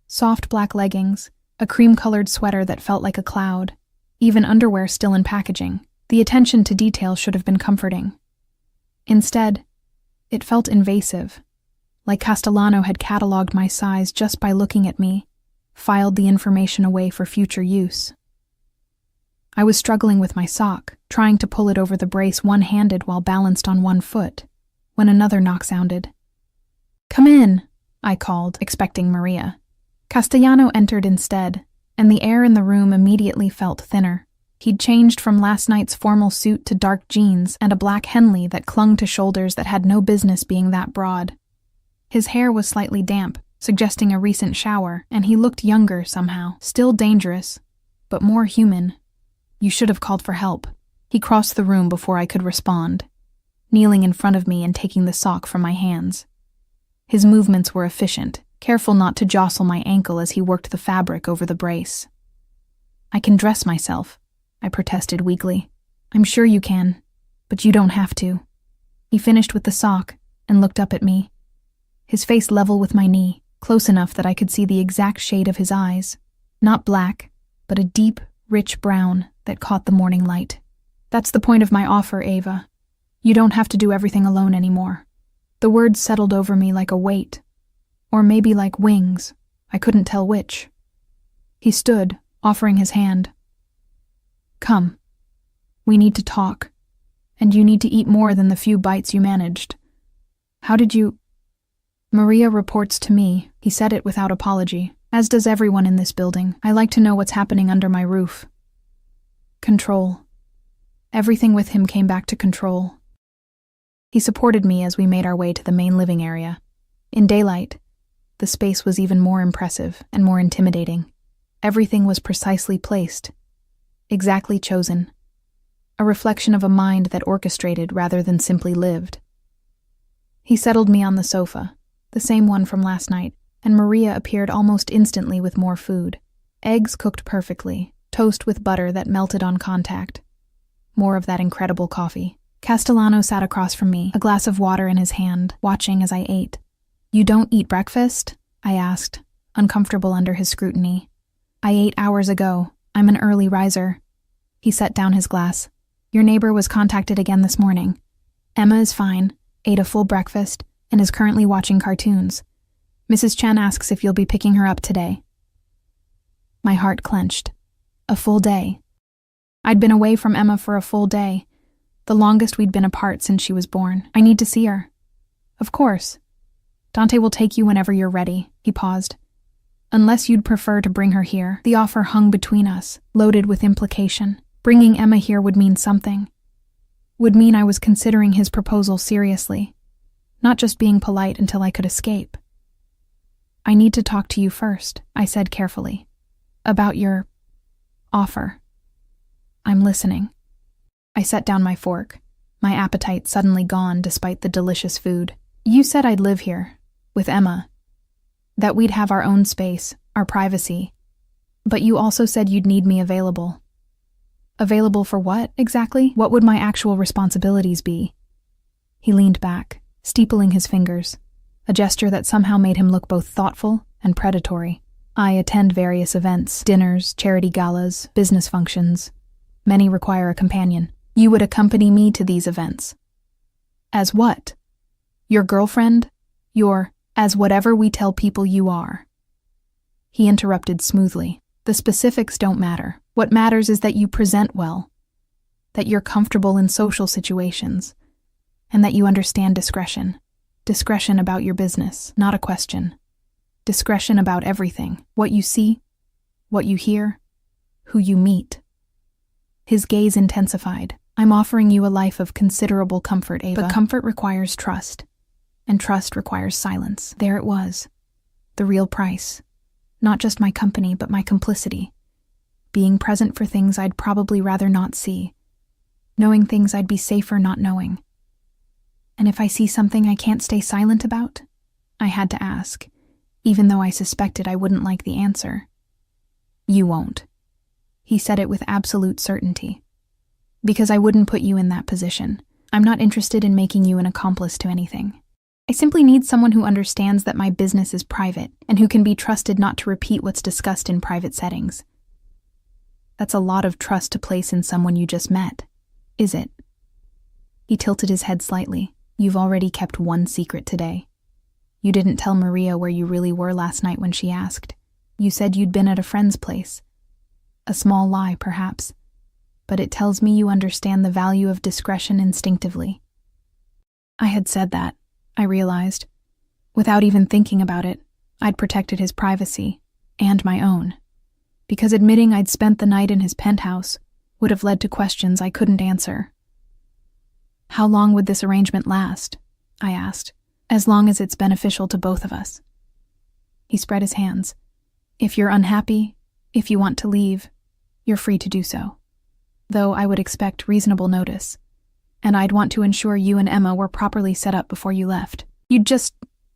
Soft black leggings, a cream-colored sweater that felt like a cloud, even underwear still in packaging. The attention to detail should have been comforting. Instead, it felt invasive, like Castellano had catalogued my size just by looking at me, filed the information away for future use. I was struggling with my sock, trying to pull it over the brace one-handed while balanced on one foot, when another knock sounded. "Come in," I called, expecting Maria. Castellano entered instead, and the air in the room immediately felt thinner. He'd changed from last night's formal suit to dark jeans and a black Henley that clung to shoulders that had no business being that broad. His hair was slightly damp, suggesting a recent shower, and he looked younger somehow, still dangerous, but more human. "You should have called for help." He crossed the room before I could respond, kneeling in front of me and taking the sock from my hands. His movements were efficient, careful not to jostle my ankle as he worked the fabric over the brace. "I can dress myself," I protested weakly. "I'm sure you can, but you don't have to." He finished with the sock and looked up at me, his face level with my knee, close enough that I could see the exact shade of his eyes. Not black, but a deep, rich brown that caught the morning light. "That's the point of my offer, Ava. You don't have to do everything alone anymore." The words settled over me like a weight, or maybe like wings. I couldn't tell which. He stood, offering his hand. "Come. We need to talk, and you need to eat more than the few bites you managed. How did you—" "Maria reports to me," he said it without apology, "as does everyone in this building. I like to know what's happening under my roof." Control. Everything with him came back to control. He supported me as we made our way to the main living area. In daylight, the space was even more impressive and more intimidating. Everything was precisely placed, exactly chosen, a reflection of a mind that orchestrated rather than simply lived. He settled me on the sofa, the same one from last night, and Maria appeared almost instantly with more food. Eggs cooked perfectly, toast with butter that melted on contact. More of that incredible coffee. Castellano sat across from me, a glass of water in his hand, watching as I ate. "You don't eat breakfast?" I asked, uncomfortable under his scrutiny. "I ate hours ago. I'm an early riser." He set down his glass. "Your neighbor was contacted again this morning. Emma is fine, ate a full breakfast, and is currently watching cartoons. Mrs. Chen asks if you'll be picking her up today." My heart clenched. A full day. I'd been away from Emma for a full day, the longest we'd been apart since she was born. "I need to see her." "Of course. Dante will take you whenever you're ready." He paused. "Unless you'd prefer to bring her here." The offer hung between us, loaded with implication. Bringing Emma here would mean something. Would mean I was considering his proposal seriously, not just being polite until I could escape. "I need to talk to you first," I said carefully. "About your offer." "I'm listening." I set down my fork, my appetite suddenly gone despite the delicious food. "You said I'd live here, with Emma. That we'd have our own space, our privacy. But you also said you'd need me available." "Available for what, exactly? What would my actual responsibilities be?" He leaned back, steepling his fingers, a gesture that somehow made him look both thoughtful and predatory. "I attend various events, dinners, charity galas, business functions. Many require a companion. You would accompany me to these events." "As what? Your girlfriend? As whatever we tell people you are." He interrupted smoothly. "The specifics don't matter. What matters is that you present well, that you're comfortable in social situations, and that you understand discretion. Discretion about your business, not a question. Discretion about everything. What you see, what you hear, who you meet." His gaze intensified. "I'm offering you a life of considerable comfort, Ava. But comfort requires trust, and trust requires silence." There it was. The real price. Not just my company, but my complicity. Being present for things I'd probably rather not see. Knowing things I'd be safer not knowing. And if I see something I can't stay silent about, I had to ask, even though I suspected I wouldn't like the answer. "You won't." He said it with absolute certainty. "Because I wouldn't put you in that position. I'm not interested in making you an accomplice to anything. I simply need someone who understands that my business is private and who can be trusted not to repeat what's discussed in private settings." That's a lot of trust to place in someone you just met, is it? He tilted his head slightly. You've already kept one secret today. You didn't tell Maria where you really were last night when she asked. You said you'd been at a friend's place. A small lie, perhaps, but it tells me you understand the value of discretion instinctively. I had said that, I realized. Without even thinking about it, I'd protected his privacy, and my own, because admitting I'd spent the night in his penthouse would have led to questions I couldn't answer. How long would this arrangement last? I asked. As long as it's beneficial to both of us. He spread his hands. If you're unhappy, if you want to leave, you're free to do so. Though I would expect reasonable notice, and I'd want to ensure you and Emma were properly set up before you left. You'd just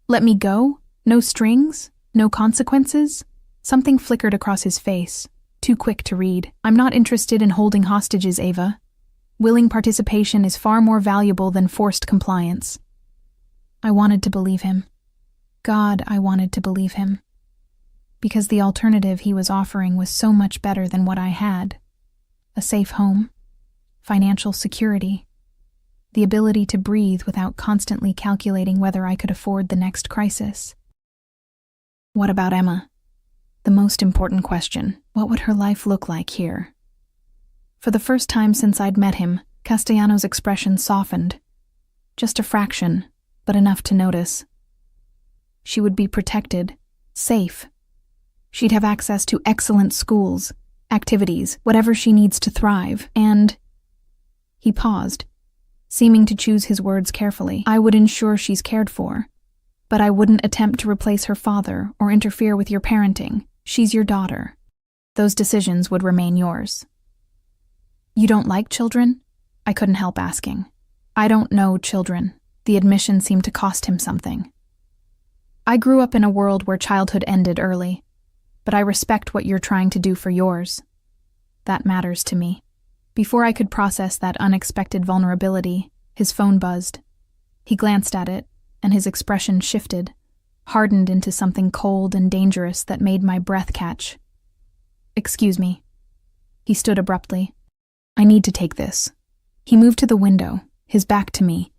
let me go? No strings? No consequences? Something flickered across his face, too quick to read. I'm not interested in holding hostages, Ava. Willing participation is far more valuable than forced compliance. I wanted to believe him. God, I wanted to believe him. Because the alternative he was offering was so much better than what I had. A safe home, financial security, the ability to breathe without constantly calculating whether I could afford the next crisis. What about Emma? The most important question, what would her life look like here? For the first time since I'd met him, Castellano's expression softened. Just a fraction, but enough to notice. She would be protected, safe. She'd have access to excellent schools, activities, whatever she needs to thrive, and... He paused, seeming to choose his words carefully. I would ensure she's cared for, but I wouldn't attempt to replace her father or interfere with your parenting. She's your daughter. Those decisions would remain yours. You don't like children? I couldn't help asking. I don't know children. The admission seemed to cost him something. I grew up in a world where childhood ended early, but I respect what you're trying to do for yours. That matters to me. Before I could process that unexpected vulnerability, his phone buzzed. He glanced at it, and his expression shifted, hardened into something cold and dangerous that made my breath catch. Excuse me. He stood abruptly. I need to take this. He moved to the window, his back to me,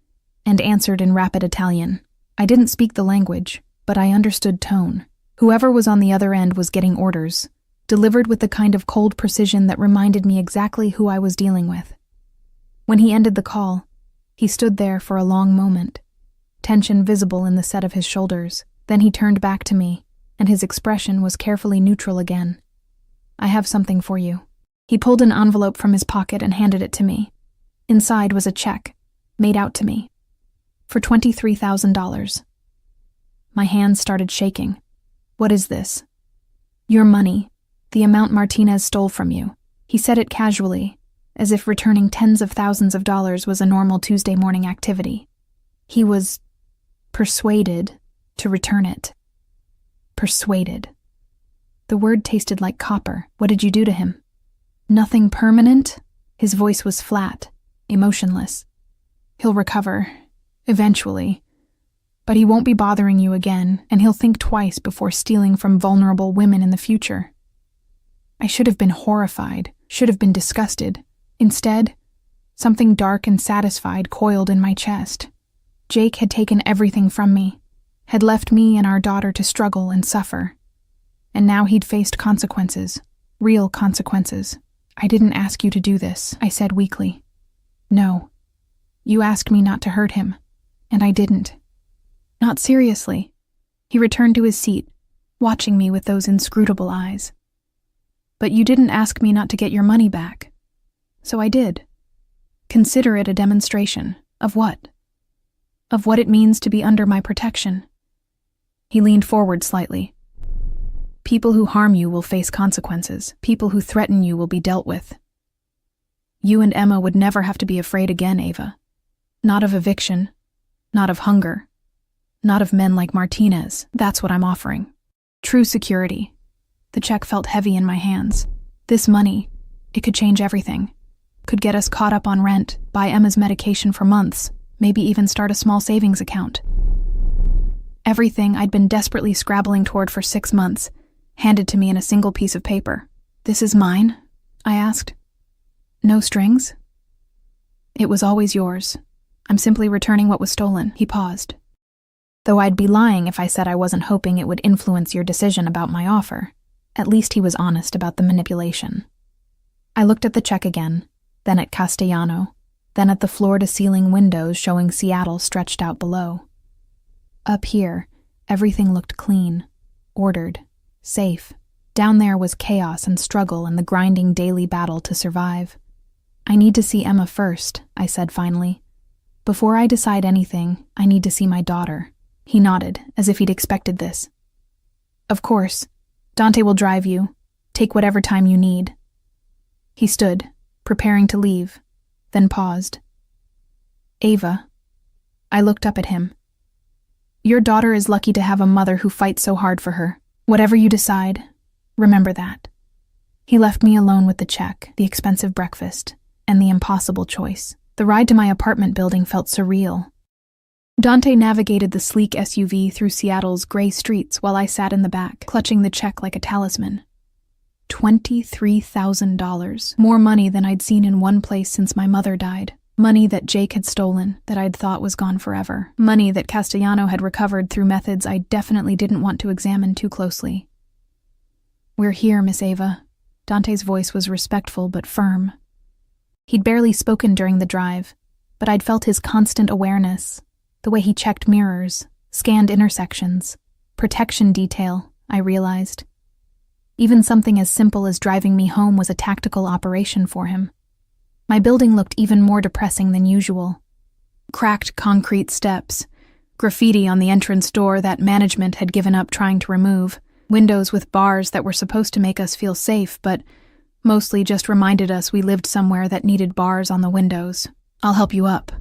and answered in rapid Italian. I didn't speak the language, but I understood tone. Whoever was on the other end was getting orders, delivered with the kind of cold precision that reminded me exactly who I was dealing with. When he ended the call, he stood there for a long moment, tension visible in the set of his shoulders. Then he turned back to me, and his expression was carefully neutral again. I have something for you. He pulled an envelope from his pocket and handed it to me. Inside was a check, made out to me, for $23,000. My hands started shaking. What is this? Your money, the amount Martinez stole from you. He said it casually, as if returning tens of thousands of dollars was a normal Tuesday morning activity. He was persuaded to return it. Persuaded. The word tasted like copper. What did you do to him? Nothing permanent? His voice was flat, emotionless. He'll recover, eventually. But he won't be bothering you again, and he'll think twice before stealing from vulnerable women in the future. I should have been horrified, should have been disgusted. Instead, something dark and satisfied coiled in my chest. Jake had taken everything from me, had left me and our daughter to struggle and suffer. And now he'd faced consequences, real consequences. I didn't ask you to do this, I said weakly. No. You asked me not to hurt him, and I didn't. Not seriously. He returned to his seat, watching me with those inscrutable eyes. But you didn't ask me not to get your money back. So I did. Consider it a demonstration. Of what? Of what it means to be under my protection. He leaned forward slightly. People who harm you will face consequences. People who threaten you will be dealt with. You and Emma would never have to be afraid again, Ava. Not of eviction. Not of hunger. Not of men like Martinez. That's what I'm offering. True security. The check felt heavy in my hands. This money, it could change everything. Could get us caught up on rent, buy Emma's medication for months, maybe even start a small savings account. Everything I'd been desperately scrabbling toward for 6 months, handed to me in a single piece of paper. This is mine? I asked. No strings? It was always yours. I'm simply returning what was stolen." He paused. "Though I'd be lying if I said I wasn't hoping it would influence your decision about my offer. At least he was honest about the manipulation." I looked at the check again, then at Castellano, then at the floor-to-ceiling windows showing Seattle stretched out below. Up here, everything looked clean, ordered, safe. Down there was chaos and struggle and the grinding daily battle to survive. "I need to see Emma first," I said finally. "Before I decide anything, I need to see my daughter." He nodded, as if he'd expected this. "Of course. Dante will drive you. Take whatever time you need." He stood, preparing to leave, then paused. "Ava." I looked up at him. "Your daughter is lucky to have a mother who fights so hard for her. Whatever you decide, remember that." He left me alone with the check, the expensive breakfast, and the impossible choice. The ride to my apartment building felt surreal. Dante navigated the sleek SUV through Seattle's gray streets while I sat in the back, clutching the check like a talisman. $23,000. More money than I'd seen in one place since my mother died. Money that Jake had stolen, that I'd thought was gone forever. Money that Castellano had recovered through methods I definitely didn't want to examine too closely. "We're here, Miss Ava." Dante's voice was respectful but firm. He'd barely spoken during the drive, but I'd felt his constant awareness, the way he checked mirrors, scanned intersections, protection detail, I realized. Even something as simple as driving me home was a tactical operation for him. My building looked even more depressing than usual. Cracked concrete steps, graffiti on the entrance door that management had given up trying to remove, windows with bars that were supposed to make us feel safe, but mostly just reminded us we lived somewhere that needed bars on the windows. "I'll help you up."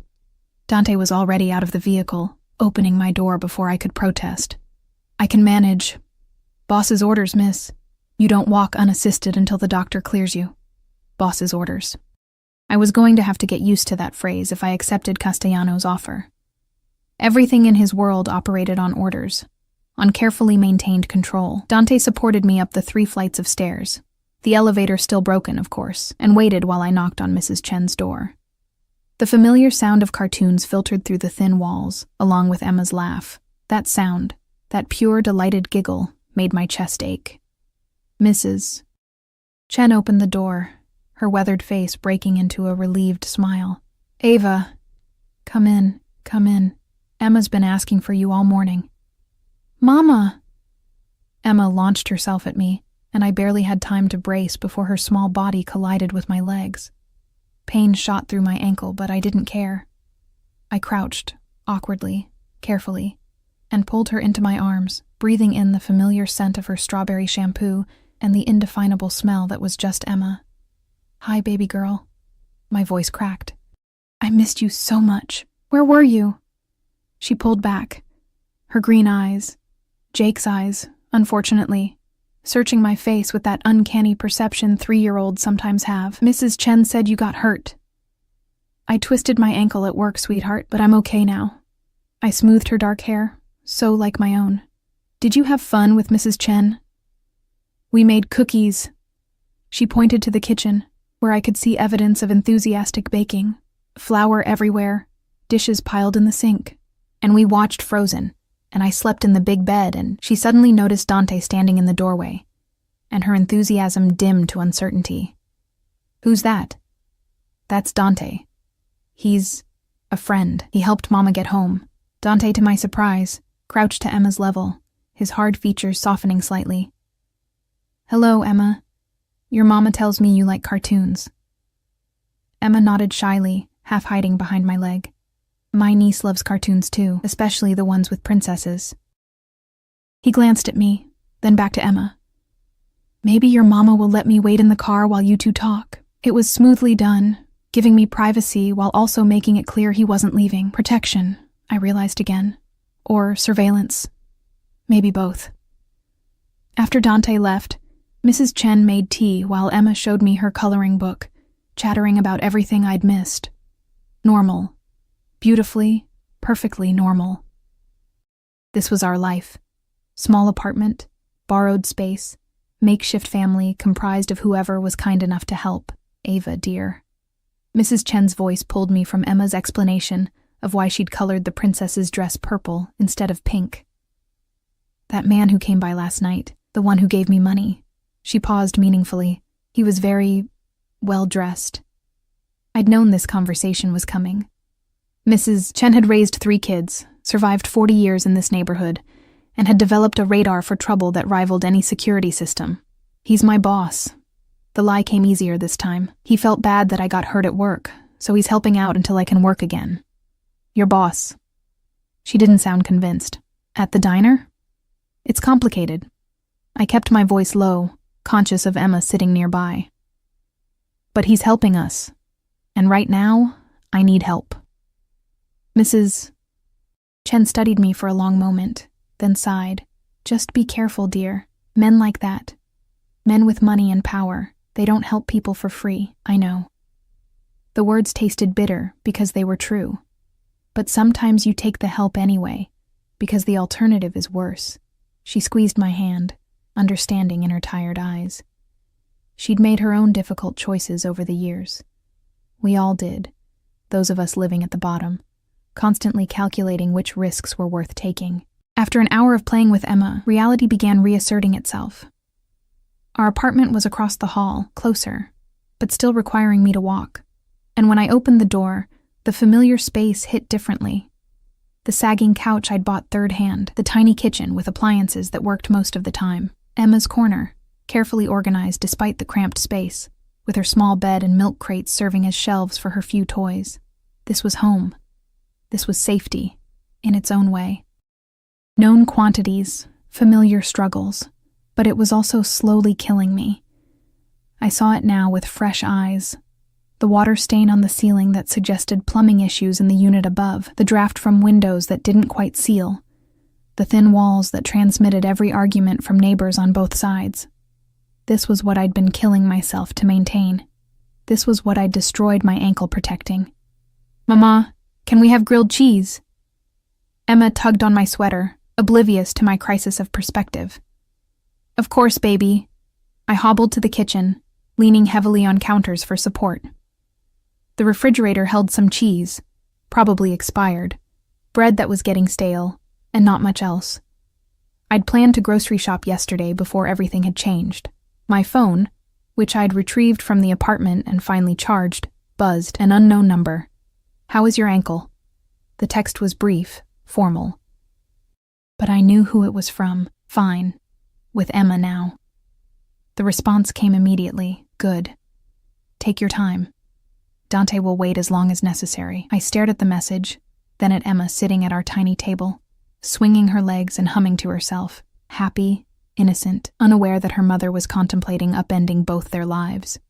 Dante was already out of the vehicle, opening my door before I could protest. "I can manage." "Boss's orders, miss. You don't walk unassisted until the doctor clears you." "Boss's orders." I was going to have to get used to that phrase if I accepted Castellano's offer. Everything in his world operated on orders, on carefully maintained control. Dante supported me up the 3 flights of stairs, the elevator still broken, of course, and waited while I knocked on Mrs. Chen's door. The familiar sound of cartoons filtered through the thin walls, along with Emma's laugh. That sound, that pure, delighted giggle, made my chest ache. "Mrs." Chen opened the door, her weathered face breaking into a relieved smile. "Ava." Come in. Emma's been asking for you all morning." "Mama!" Emma launched herself at me, and I barely had time to brace before her small body collided with my legs. Pain shot through my ankle, but I didn't care. I crouched, awkwardly, carefully, and pulled her into my arms, breathing in the familiar scent of her strawberry shampoo and the indefinable smell that was just Emma. "Hi, baby girl." My voice cracked. "I missed you so much. Where were you?" She pulled back, her green eyes, Jake's eyes, unfortunately, searching my face with that uncanny perception 3-year-olds sometimes have. "Mrs. Chen said you got hurt." "I twisted my ankle at work, sweetheart, but I'm okay now." I smoothed her dark hair, so like my own. "Did you have fun with Mrs. Chen?" "We made cookies." She pointed to the kitchen, where I could see evidence of enthusiastic baking. Flour everywhere, dishes piled in the sink. And we watched Frozen, and I slept in the big bed, and she suddenly noticed Dante standing in the doorway, and her enthusiasm dimmed to uncertainty. "Who's that?" "That's Dante. He's a friend. He helped Mama get home." Dante, to my surprise, crouched to Emma's level, his hard features softening slightly. "Hello, Emma. Your mama tells me you like cartoons." Emma nodded shyly, half hiding behind my leg. "My niece loves cartoons too, especially the ones with princesses." He glanced at me, then back to Emma. "Maybe your mama will let me wait in the car while you two talk." It was smoothly done, giving me privacy while also making it clear he wasn't leaving. Protection, I realized again. Or surveillance. Maybe both. After Dante left, Mrs. Chen made tea while Emma showed me her coloring book, chattering about everything I'd missed. Normal. Beautifully, perfectly normal. This was our life. Small apartment, borrowed space, makeshift family comprised of whoever was kind enough to help. Ava, dear. Mrs. Chen's voice pulled me from Emma's explanation, of why she'd colored the princess's dress purple instead of pink. That man who came by last night, the one who gave me money. She paused meaningfully. He was very well-dressed. I'd known this conversation was coming. Mrs. Chen had raised 3 kids, survived 40 years in this neighborhood, and had developed a radar for trouble that rivaled any security system. He's my boss. The lie came easier this time. He felt bad that I got hurt at work, so he's helping out until I can work again. Your boss. She didn't sound convinced. At the diner? It's complicated. I kept my voice low, conscious of Emma sitting nearby. But he's helping us, and right now, I need help. Mrs. Chen studied me for a long moment, then sighed. Just be careful, dear. Men like that. Men with money and power. They don't help people for free, I know. The words tasted bitter because they were true. But sometimes you take the help anyway, because the alternative is worse. She squeezed my hand, understanding in her tired eyes. She'd made her own difficult choices over the years. We all did, those of us living at the bottom, constantly calculating which risks were worth taking. After an hour of playing with Emma, reality began reasserting itself. Our apartment was across the hall, closer, but still requiring me to walk. And when I opened the door, the familiar space hit differently. The sagging couch I'd bought third hand, the tiny kitchen with appliances that worked most of the time, Emma's corner, carefully organized despite the cramped space, with her small bed and milk crates serving as shelves for her few toys. This was home. This was safety, in its own way. Known quantities, familiar struggles, but it was also slowly killing me. I saw it now with fresh eyes. The water stain on the ceiling that suggested plumbing issues in the unit above, the draft from windows that didn't quite seal, the thin walls that transmitted every argument from neighbors on both sides. This was what I'd been killing myself to maintain. This was what I'd destroyed my ankle protecting. Mama, can we have grilled cheese? Emma tugged on my sweater, oblivious to my crisis of perspective. Of course, baby. I hobbled to the kitchen, leaning heavily on counters for support. The refrigerator held some cheese, probably expired, bread that was getting stale, and not much else. I'd planned to grocery shop yesterday before everything had changed. My phone, which I'd retrieved from the apartment and finally charged, buzzed, an unknown number. How is your ankle? The text was brief, formal. But I knew who it was from. Fine. With Emma now. The response came immediately. Good. Take your time. Dante will wait as long as necessary. I stared at the message, then at Emma sitting at our tiny table, swinging her legs and humming to herself, happy, innocent, unaware that her mother was contemplating upending both their lives.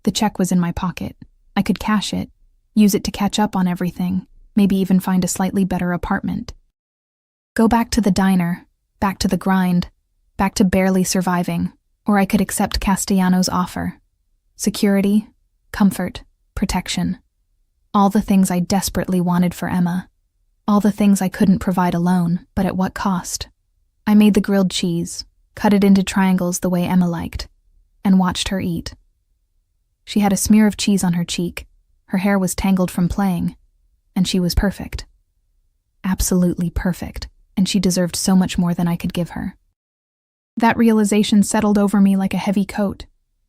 The check was in my pocket. I could cash it, use it to catch up on everything, maybe even find a slightly better apartment. Go back to the diner, back to the grind, back to barely surviving, or I could accept Castellano's offer. Security, comfort, protection. All the things I desperately wanted for Emma. All the things I couldn't provide alone, but at what cost? I made the grilled cheese, cut it into triangles the way Emma liked, and watched her eat. She had a smear of cheese on her cheek, her hair was tangled from playing, and she was perfect. Absolutely perfect, and she deserved so much more than I could give her. That realization settled over me like a heavy coat.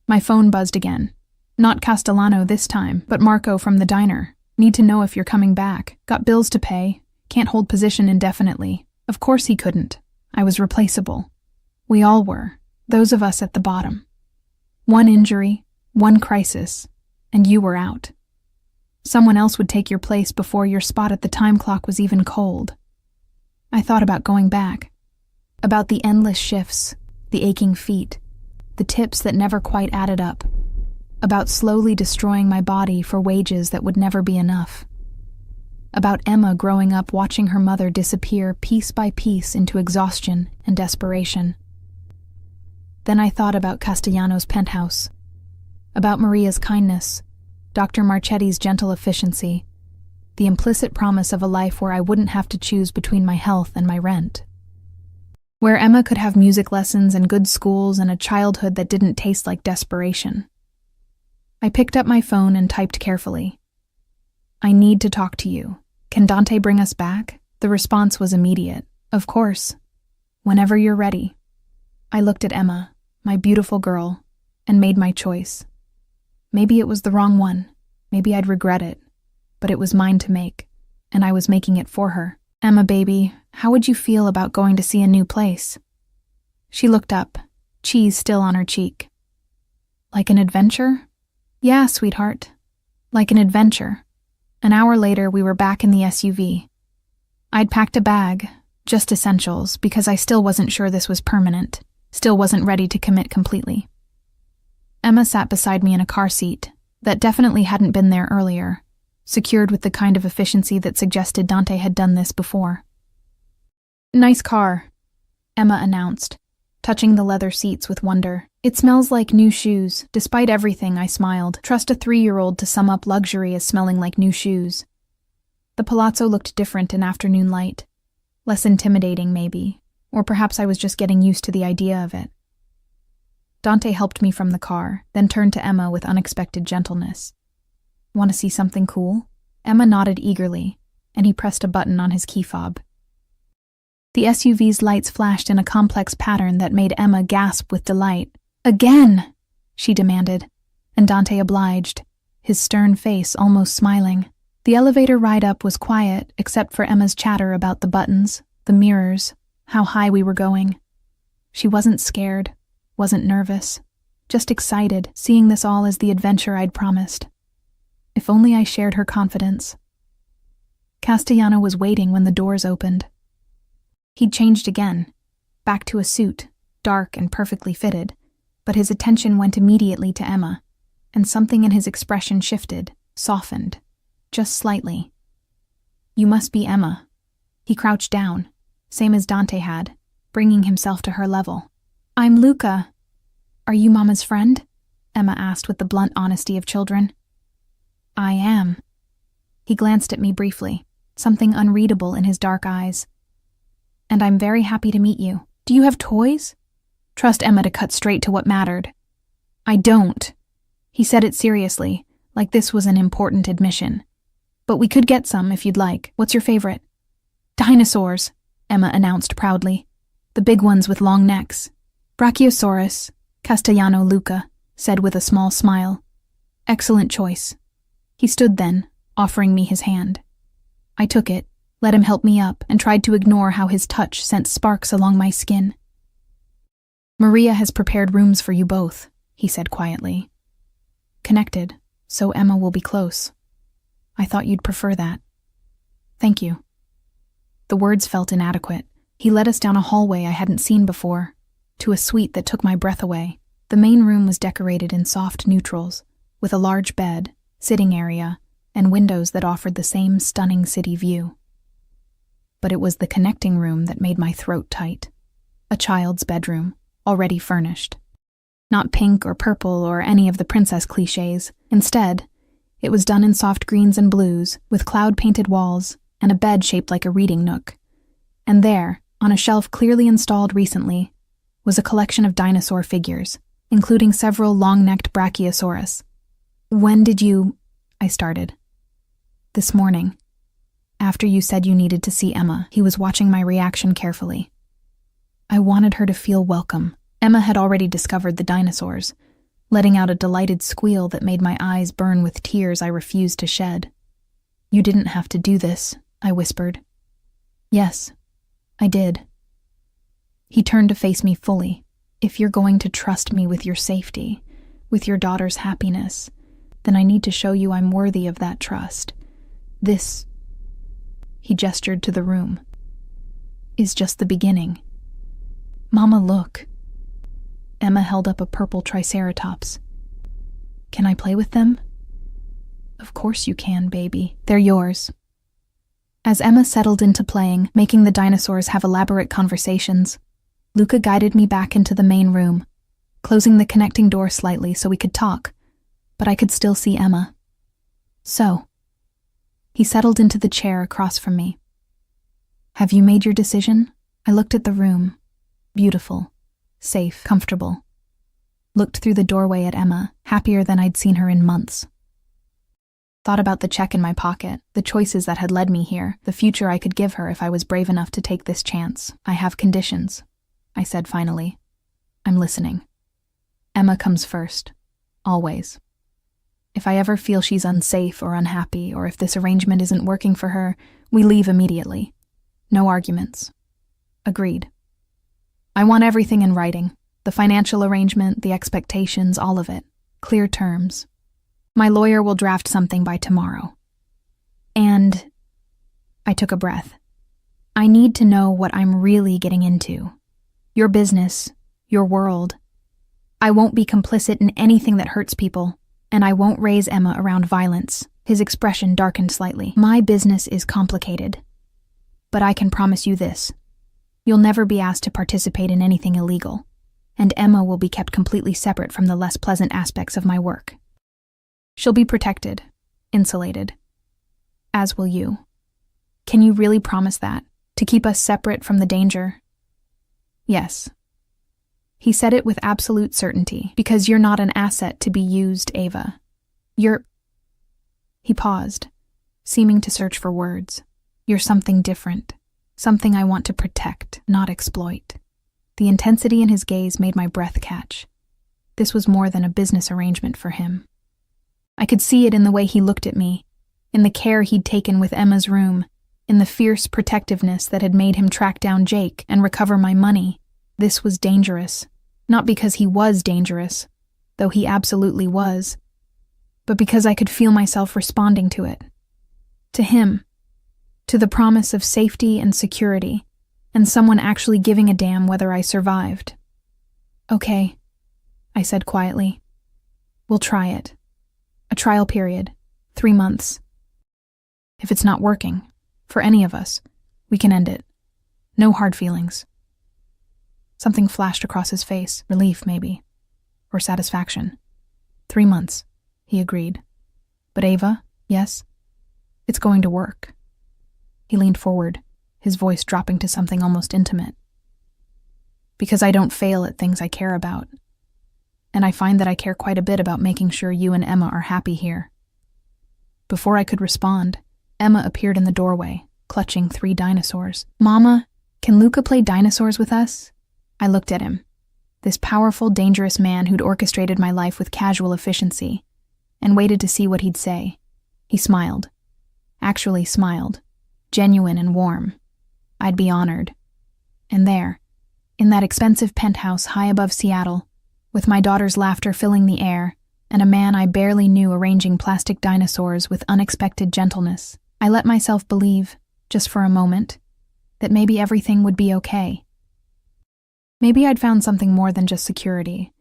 My phone buzzed again. Not Castellano this time, but Marco from the diner. Need to know if you're coming back. Got bills to pay. Can't hold position indefinitely. Of course he couldn't. I was replaceable. We all were. Those of us at the bottom. One injury, one crisis, and you were out. Someone else would take your place before your spot at the time clock was even cold. I thought about going back. About the endless shifts, the aching feet, the tips that never quite added up. About slowly destroying my body for wages that would never be enough. About Emma growing up watching her mother disappear piece by piece into exhaustion and desperation. Then I thought about Castellano's penthouse, about Maria's kindness, Dr. Marchetti's gentle efficiency, the implicit promise of a life where I wouldn't have to choose between my health and my rent. Where Emma could have music lessons and good schools and a childhood that didn't taste like desperation. I picked up my phone and typed carefully. I need to talk to you. Can Dante bring us back? The response was immediate. Of course. Whenever you're ready. I looked at Emma, my beautiful girl, and made my choice. Maybe it was the wrong one. Maybe I'd regret it. But it was mine to make, and I was making it for her. Emma, baby, how would you feel about going to see a new place? She looked up, cheese still on her cheek. Like an adventure? Yeah, sweetheart. Like an adventure. An hour later, we were back in the SUV. I'd packed a bag, just essentials, because I still wasn't sure this was permanent, still wasn't ready to commit completely. Emma sat beside me in a car seat that definitely hadn't been there earlier, secured with the kind of efficiency that suggested Dante had done this before. Nice car, Emma announced, touching the leather seats with wonder. It smells like new shoes. Despite everything, I smiled. Trust a 3-year-old to sum up luxury as smelling like new shoes. The palazzo looked different in afternoon light. Less intimidating, maybe. Or perhaps I was just getting used to the idea of it. Dante helped me from the car, then turned to Emma with unexpected gentleness. Want to see something cool? Emma nodded eagerly, and he pressed a button on his key fob. The SUV's lights flashed in a complex pattern that made Emma gasp with delight. Again, she demanded, and Dante obliged, his stern face almost smiling. The elevator ride up was quiet, except for Emma's chatter about the buttons, the mirrors, how high we were going. She wasn't scared, wasn't nervous, just excited, seeing this all as the adventure I'd promised. If only I shared her confidence. Castellano was waiting when the doors opened. He'd changed again, back to a suit, dark and perfectly fitted, but his attention went immediately to Emma, and something in his expression shifted, softened, just slightly. You must be Emma. He crouched down, same as Dante had, bringing himself to her level. I'm Luca. Are you Mama's friend? Emma asked with the blunt honesty of children. I am. He glanced at me briefly, something unreadable in his dark eyes. And I'm very happy to meet you. Do you have toys? Trust Emma to cut straight to what mattered. I don't. He said it seriously, like this was an important admission. But we could get some if you'd like. What's your favorite? Dinosaurs, Emma announced proudly. The big ones with long necks. Brachiosaurus, Castellano Luca said with a small smile. Excellent choice. He stood then, offering me his hand. I took it, let him help me up, and tried to ignore how his touch sent sparks along my skin. Maria has prepared rooms for you both, he said quietly. Connected, so Emma will be close. I thought you'd prefer that. Thank you. The words felt inadequate. He led us down a hallway I hadn't seen before, to a suite that took my breath away. The main room was decorated in soft neutrals, with a large bed, sitting area, and windows that offered the same stunning city view. But it was the connecting room that made my throat tight. A child's bedroom, already furnished. Not pink or purple or any of the princess cliches. Instead, it was done in soft greens and blues, with cloud-painted walls and a bed shaped like a reading nook. And there, on a shelf clearly installed recently, was a collection of dinosaur figures, including several long-necked Brachiosaurus. When did you... I started. This morning. After you said you needed to see Emma, he was watching my reaction carefully. I wanted her to feel welcome. Emma had already discovered the dinosaurs, letting out a delighted squeal that made my eyes burn with tears I refused to shed. You didn't have to do this, I whispered. Yes, I did. He turned to face me fully. If you're going to trust me with your safety, with your daughter's happiness, then I need to show you I'm worthy of that trust. This, he gestured to the room, is just the beginning. Mama, look. Emma held up a purple triceratops. Can I play with them? Of course you can, baby. They're yours. As Emma settled into playing, making the dinosaurs have elaborate conversations, Luca guided me back into the main room, closing the connecting door slightly so we could talk, but I could still see Emma. So, he settled into the chair across from me. Have you made your decision? I looked at the room. Beautiful, safe, comfortable. Looked through the doorway at Emma, happier than I'd seen her in months. Thought about the check in my pocket, the choices that had led me here, the future I could give her if I was brave enough to take this chance. I have conditions, I said finally. I'm listening. Emma comes first. Always. If I ever feel she's unsafe or unhappy, or if this arrangement isn't working for her, we leave immediately. No arguments. Agreed. I want everything in writing. The financial arrangement, the expectations, all of it. Clear terms. My lawyer will draft something by tomorrow. And I took a breath. I need to know what I'm really getting into. Your business, your world. I won't be complicit in anything that hurts people, and I won't raise Emma around violence. His expression darkened slightly. My business is complicated. But I can promise you this. You'll never be asked to participate in anything illegal, and Emma will be kept completely separate from the less pleasant aspects of my work. She'll be protected, insulated. As will you. Can you really promise that? To keep us separate from the danger? Yes. He said it with absolute certainty, because you're not an asset to be used, Ava. He paused, seeming to search for words. You're something different, something I want to protect, not exploit. The intensity in his gaze made my breath catch. This was more than a business arrangement for him. I could see it in the way he looked at me, in the care he'd taken with Emma's room, in the fierce protectiveness that had made him track down Jake and recover my money. This was dangerous, not because he was dangerous, though he absolutely was, but because I could feel myself responding to it. To him, to the promise of safety and security, and someone actually giving a damn whether I survived. Okay, I said quietly. We'll try it. A trial period, 3 months. If it's not working, for any of us, we can end it. No hard feelings. Something flashed across his face, relief maybe, or satisfaction. 3 months, he agreed. But Ava, yes, it's going to work. He leaned forward, his voice dropping to something almost intimate. Because I don't fail at things I care about. And I find that I care quite a bit about making sure you and Emma are happy here. Before I could respond, Emma appeared in the doorway, clutching 3 dinosaurs. Mama, can Luca play dinosaurs with us? I looked at him, this powerful, dangerous man who'd orchestrated my life with casual efficiency, and waited to see what he'd say. He smiled. Actually smiled, genuine and warm. I'd be honored. And there, in that expensive penthouse high above Seattle, with my daughter's laughter filling the air, and a man I barely knew arranging plastic dinosaurs with unexpected gentleness, I let myself believe, just for a moment, that maybe everything would be okay. Maybe I'd found something more than just security.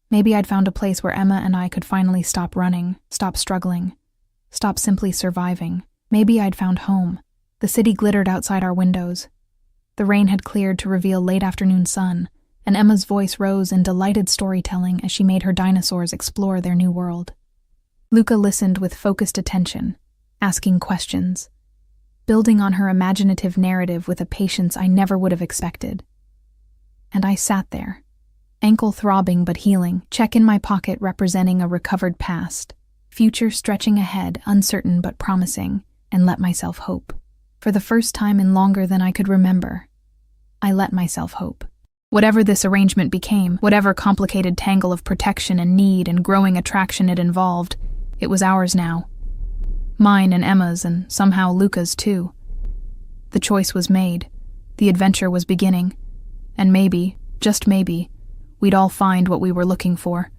Maybe I'd found a place where Emma and I could finally stop running, stop struggling, stop simply surviving. Maybe I'd found home. The city glittered outside our windows. The rain had cleared to reveal late afternoon sun, and Emma's voice rose in delighted storytelling as she made her dinosaurs explore their new world. Luca listened with focused attention, asking questions, building on her imaginative narrative with a patience I never would have expected. And I sat there, ankle throbbing but healing, check in my pocket representing a recovered past, future stretching ahead, uncertain but promising, and let myself hope. For the first time in longer than I could remember, I let myself hope. Whatever this arrangement became, whatever complicated tangle of protection and need and growing attraction it involved, it was ours now. Mine and Emma's, and somehow Luca's too. The choice was made, the adventure was beginning, and maybe, just maybe, we'd all find what we were looking for.